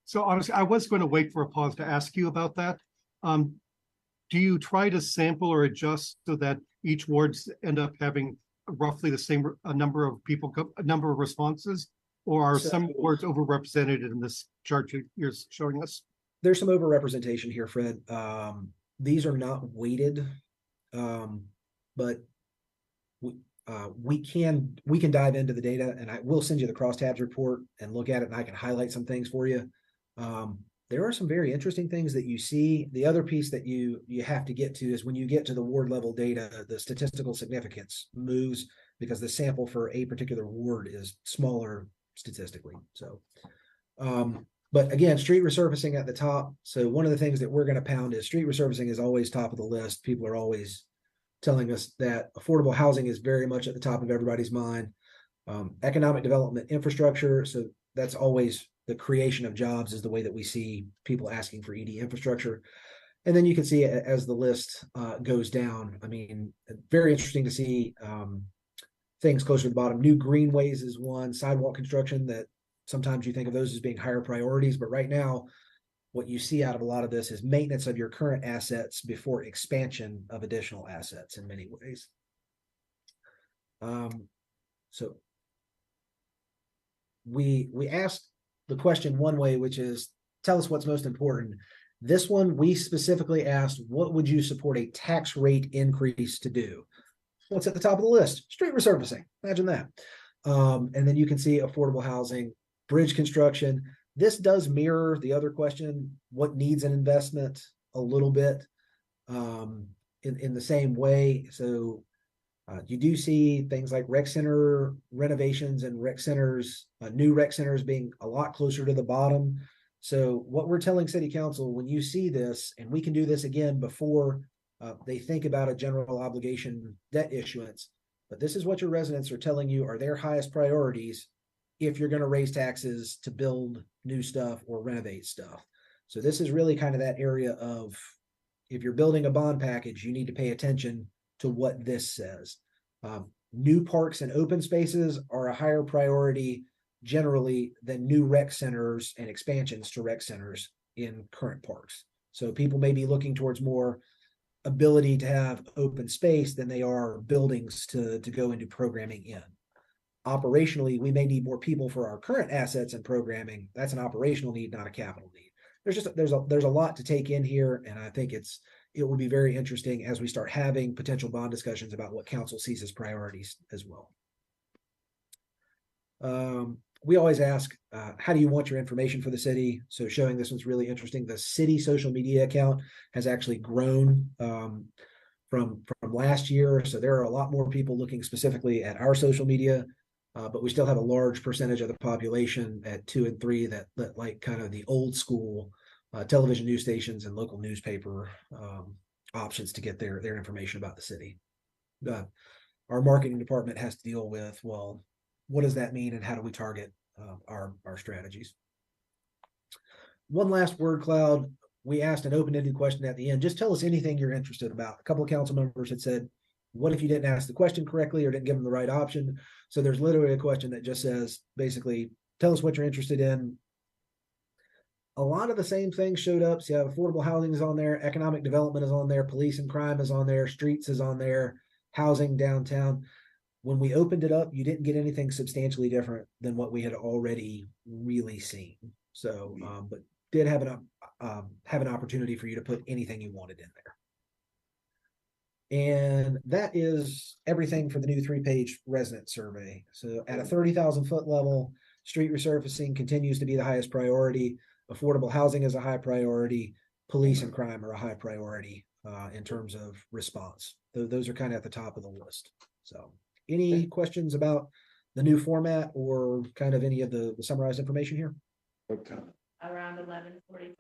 Speaker 9: So honestly, I was going to wait for a pause to ask you about that. Do you try to sample or adjust so that each wards end up having roughly the same number of people, a number of responses, or are some wards overrepresented in this chart you're showing us?
Speaker 1: There's some overrepresentation here, Fred. These are not weighted, but we can dive into the data, and I will send you the crosstabs report and look at it, and I can highlight some things for you. There are some very interesting things that you see. The other piece that you have to get to is when you get to the ward level data, the statistical significance moves because the sample for a particular ward is smaller statistically. So, but again, street resurfacing at the top. So one of the things that we're going to pound is street resurfacing is always top of the list. People are always telling us that affordable housing is very much at the top of everybody's mind. Economic development infrastructure. So that's always the creation of jobs is the way that we see people asking for ED infrastructure. And then you can see as the list goes down. I mean, very interesting to see things closer to the bottom. New greenways is one, sidewalk construction that sometimes you think of those as being higher priorities, but right now, what you see out of a lot of this is maintenance of your current assets before expansion of additional assets in many ways. So we asked the question one way, which is tell us what's most important. This one, we specifically asked, what would you support a tax rate increase to do? What's at the top of the list? Street resurfacing. Imagine that. And then you can see affordable housing, bridge construction. This does mirror the other question, what needs an investment a little bit in the same way. So you do see things like rec center renovations and rec centers, new rec centers being a lot closer to the bottom. So what we're telling city council, when you see this, and we can do this again before they think about a general obligation debt issuance, but this is what your residents are telling you are their highest priorities if you're going to raise taxes to build new stuff or renovate stuff. So this is really kind of that area of, if you're building a bond package, you need to pay attention to what this says. New parks and open spaces are a higher priority generally than new rec centers and expansions to rec centers in current parks. So people may be looking towards more ability to have open space than they are buildings to go into programming in. Operationally, we may need more people for our current assets and programming. That's an operational need, not a capital need. There's a lot to take in here, and I think it will be very interesting as we start having potential bond discussions about what council sees as priorities as well. We always ask, how do you want your information for the city? So showing this one's really interesting. The city social media account has actually grown from last year. So there are a lot more people looking specifically at our social media, but we still have a large percentage of the population at 2 and 3 that like kind of the old school television news stations and local newspaper options to get their information about the city. Our marketing department has to deal with, well, what does that mean and how do we target our strategies? One last word cloud. We asked an open-ended question at the end. Just tell us anything you're interested about. A couple of council members had said, what if you didn't ask the question correctly or didn't give them the right option? So there's literally a question that just says, basically, tell us what you're interested in. A lot of the same things showed up. So you have affordable housing is on there, economic development is on there, police and crime is on there, streets is on there, housing downtown. When we opened it up, you didn't get anything substantially different than what we had already really seen. So, but did have an opportunity for you to put anything you wanted in there. And that is everything for the new 3-page resident survey. So at a 30,000 foot level, street resurfacing continues to be the highest priority. Affordable housing is a high priority. Police and crime are a high priority in terms of response. Those are kind of at the top of the list. So any questions about the new format or kind of any of the summarized information here?
Speaker 10: Around 11:45.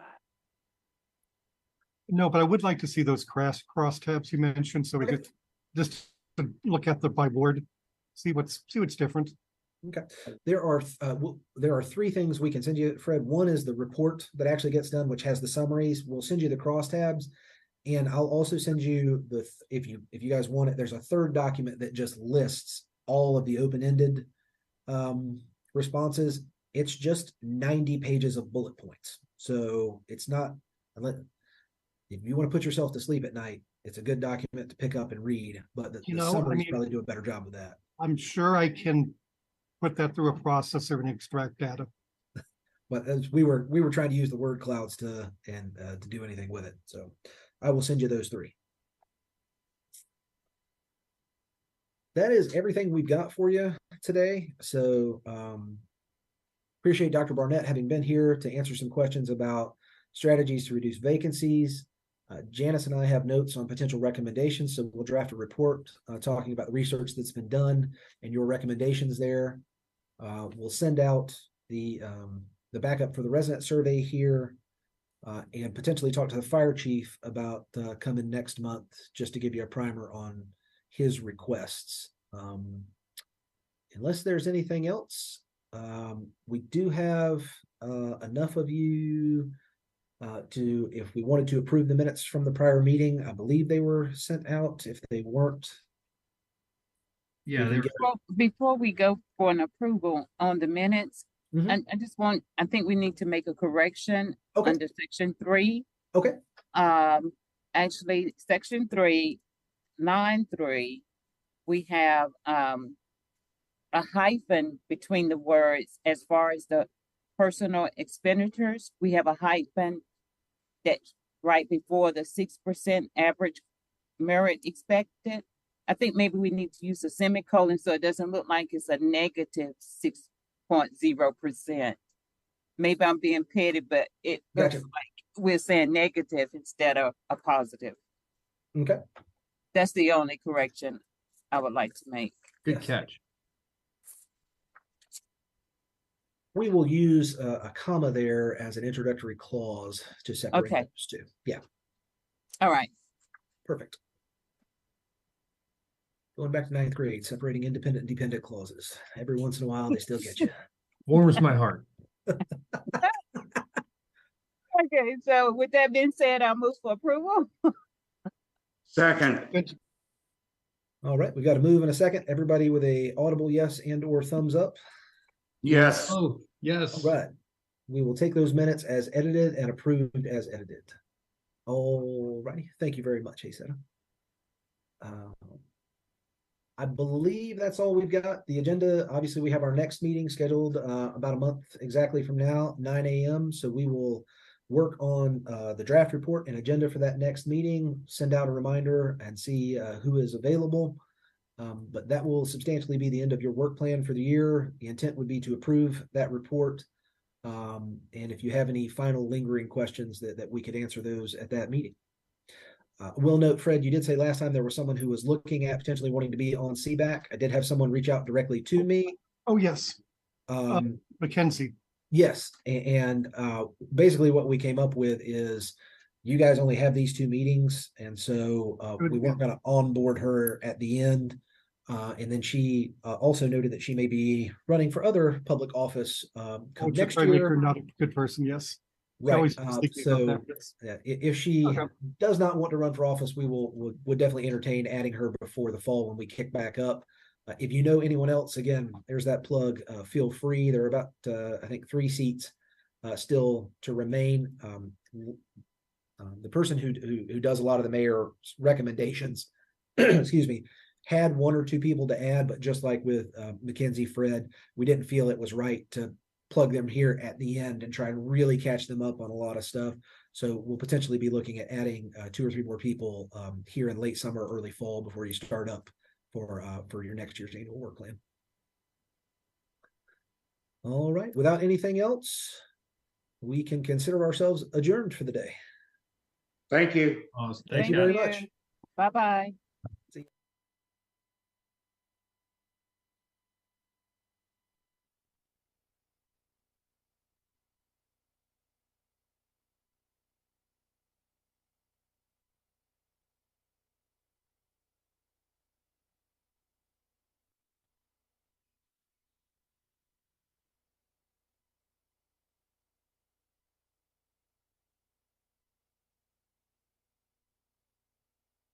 Speaker 9: No, but I would like to see those cross tabs you mentioned, so we could just to look at the by board, see what's different.
Speaker 1: Okay. There are three things we can send you, Fred. One is the report that actually gets done, which has the summaries. We'll send you the crosstabs, and I'll also send you if you guys want it, there's a third document that just lists all of the open-ended responses. It's just 90 pages of bullet points. So it's not, if you want to put yourself to sleep at night, it's a good document to pick up and read, but the summaries probably do a better job of that.
Speaker 9: I'm sure I can put that through a processor and extract data.
Speaker 1: But as we were trying to use the word clouds to do anything with it. So I will send you those three. That is everything we've got for you today. So appreciate Dr. Barnett having been here to answer some questions about strategies to reduce vacancies. Janice and I have notes on potential recommendations, so we'll draft a report talking about the research that's been done and your recommendations there. We'll send out the backup for the resident survey here and potentially talk to the fire chief about coming next month just to give you a primer on his requests. Unless there's anything else, we do have enough of you if we wanted to approve the minutes from the prior meeting. I believe they were sent out. If they weren't,
Speaker 7: Yeah,
Speaker 3: before we go for an approval on the minutes, I think we need to make a correction under section 3.
Speaker 1: Okay.
Speaker 3: Actually, section 3, line 3, we have a hyphen between the words as far as the personal expenditures. We have a hyphen that's right before the 6% average merit expected. I think maybe we need to use a semicolon so it doesn't look like it's a negative 6.0%. Maybe I'm being petty, but it looks like we're saying negative instead of a positive.
Speaker 1: Okay.
Speaker 3: That's the only correction I would like to make.
Speaker 7: Good catch.
Speaker 1: We will use a comma there as an introductory clause to separate those two. Yeah.
Speaker 3: All right.
Speaker 1: Perfect. Going back to 9th grade, separating independent and dependent clauses. Every once in a while, they still get you.
Speaker 7: Warms my heart.
Speaker 3: Okay, so with that being said, I'll move for approval.
Speaker 5: Second.
Speaker 1: All right, we got a move in a second. Everybody with a audible yes and or thumbs up.
Speaker 5: Yes.
Speaker 7: Oh, yes.
Speaker 1: All right. We will take those minutes as edited and approved as edited. All righty. Thank you very much, Hasetta. I believe that's all we've got. The agenda, obviously, we have our next meeting scheduled about a month exactly from now, 9 a.m. So we will work on the draft report and agenda for that next meeting, send out a reminder and see who is available. But that will substantially be the end of your work plan for the year. The intent would be to approve that report. And if you have any final lingering questions that we could answer those at that meeting. Will note, Fred, you did say last time there was someone who was looking at potentially wanting to be on CBAC. I did have someone reach out directly to me.
Speaker 9: Oh, yes. Mackenzie.
Speaker 1: Yes. And basically what we came up with is you guys only have these 2 meetings. And so we weren't going to onboard her at the end. And then she also noted that she may be running for other public office come next year.
Speaker 9: Not a good person, yes.
Speaker 1: Right. So if she does not want to run for office, we would definitely entertain adding her before the fall when we kick back up. If you know anyone else, again, there's that plug. Feel free. There are about I think 3 seats still to remain. The person who does a lot of the mayor's recommendations, excuse me, had 1 or 2 people to add, but just like with Mackenzie, Fred, we didn't feel it was right to plug them here at the end and try and really catch them up on a lot of stuff. So we'll potentially be looking at adding 2 or 3 more people here in late summer, early fall before you start up for your next year's annual work plan. All right. Without anything else, we can consider ourselves adjourned for the day.
Speaker 5: Thank you.
Speaker 1: Thank you very much.
Speaker 3: Bye-bye.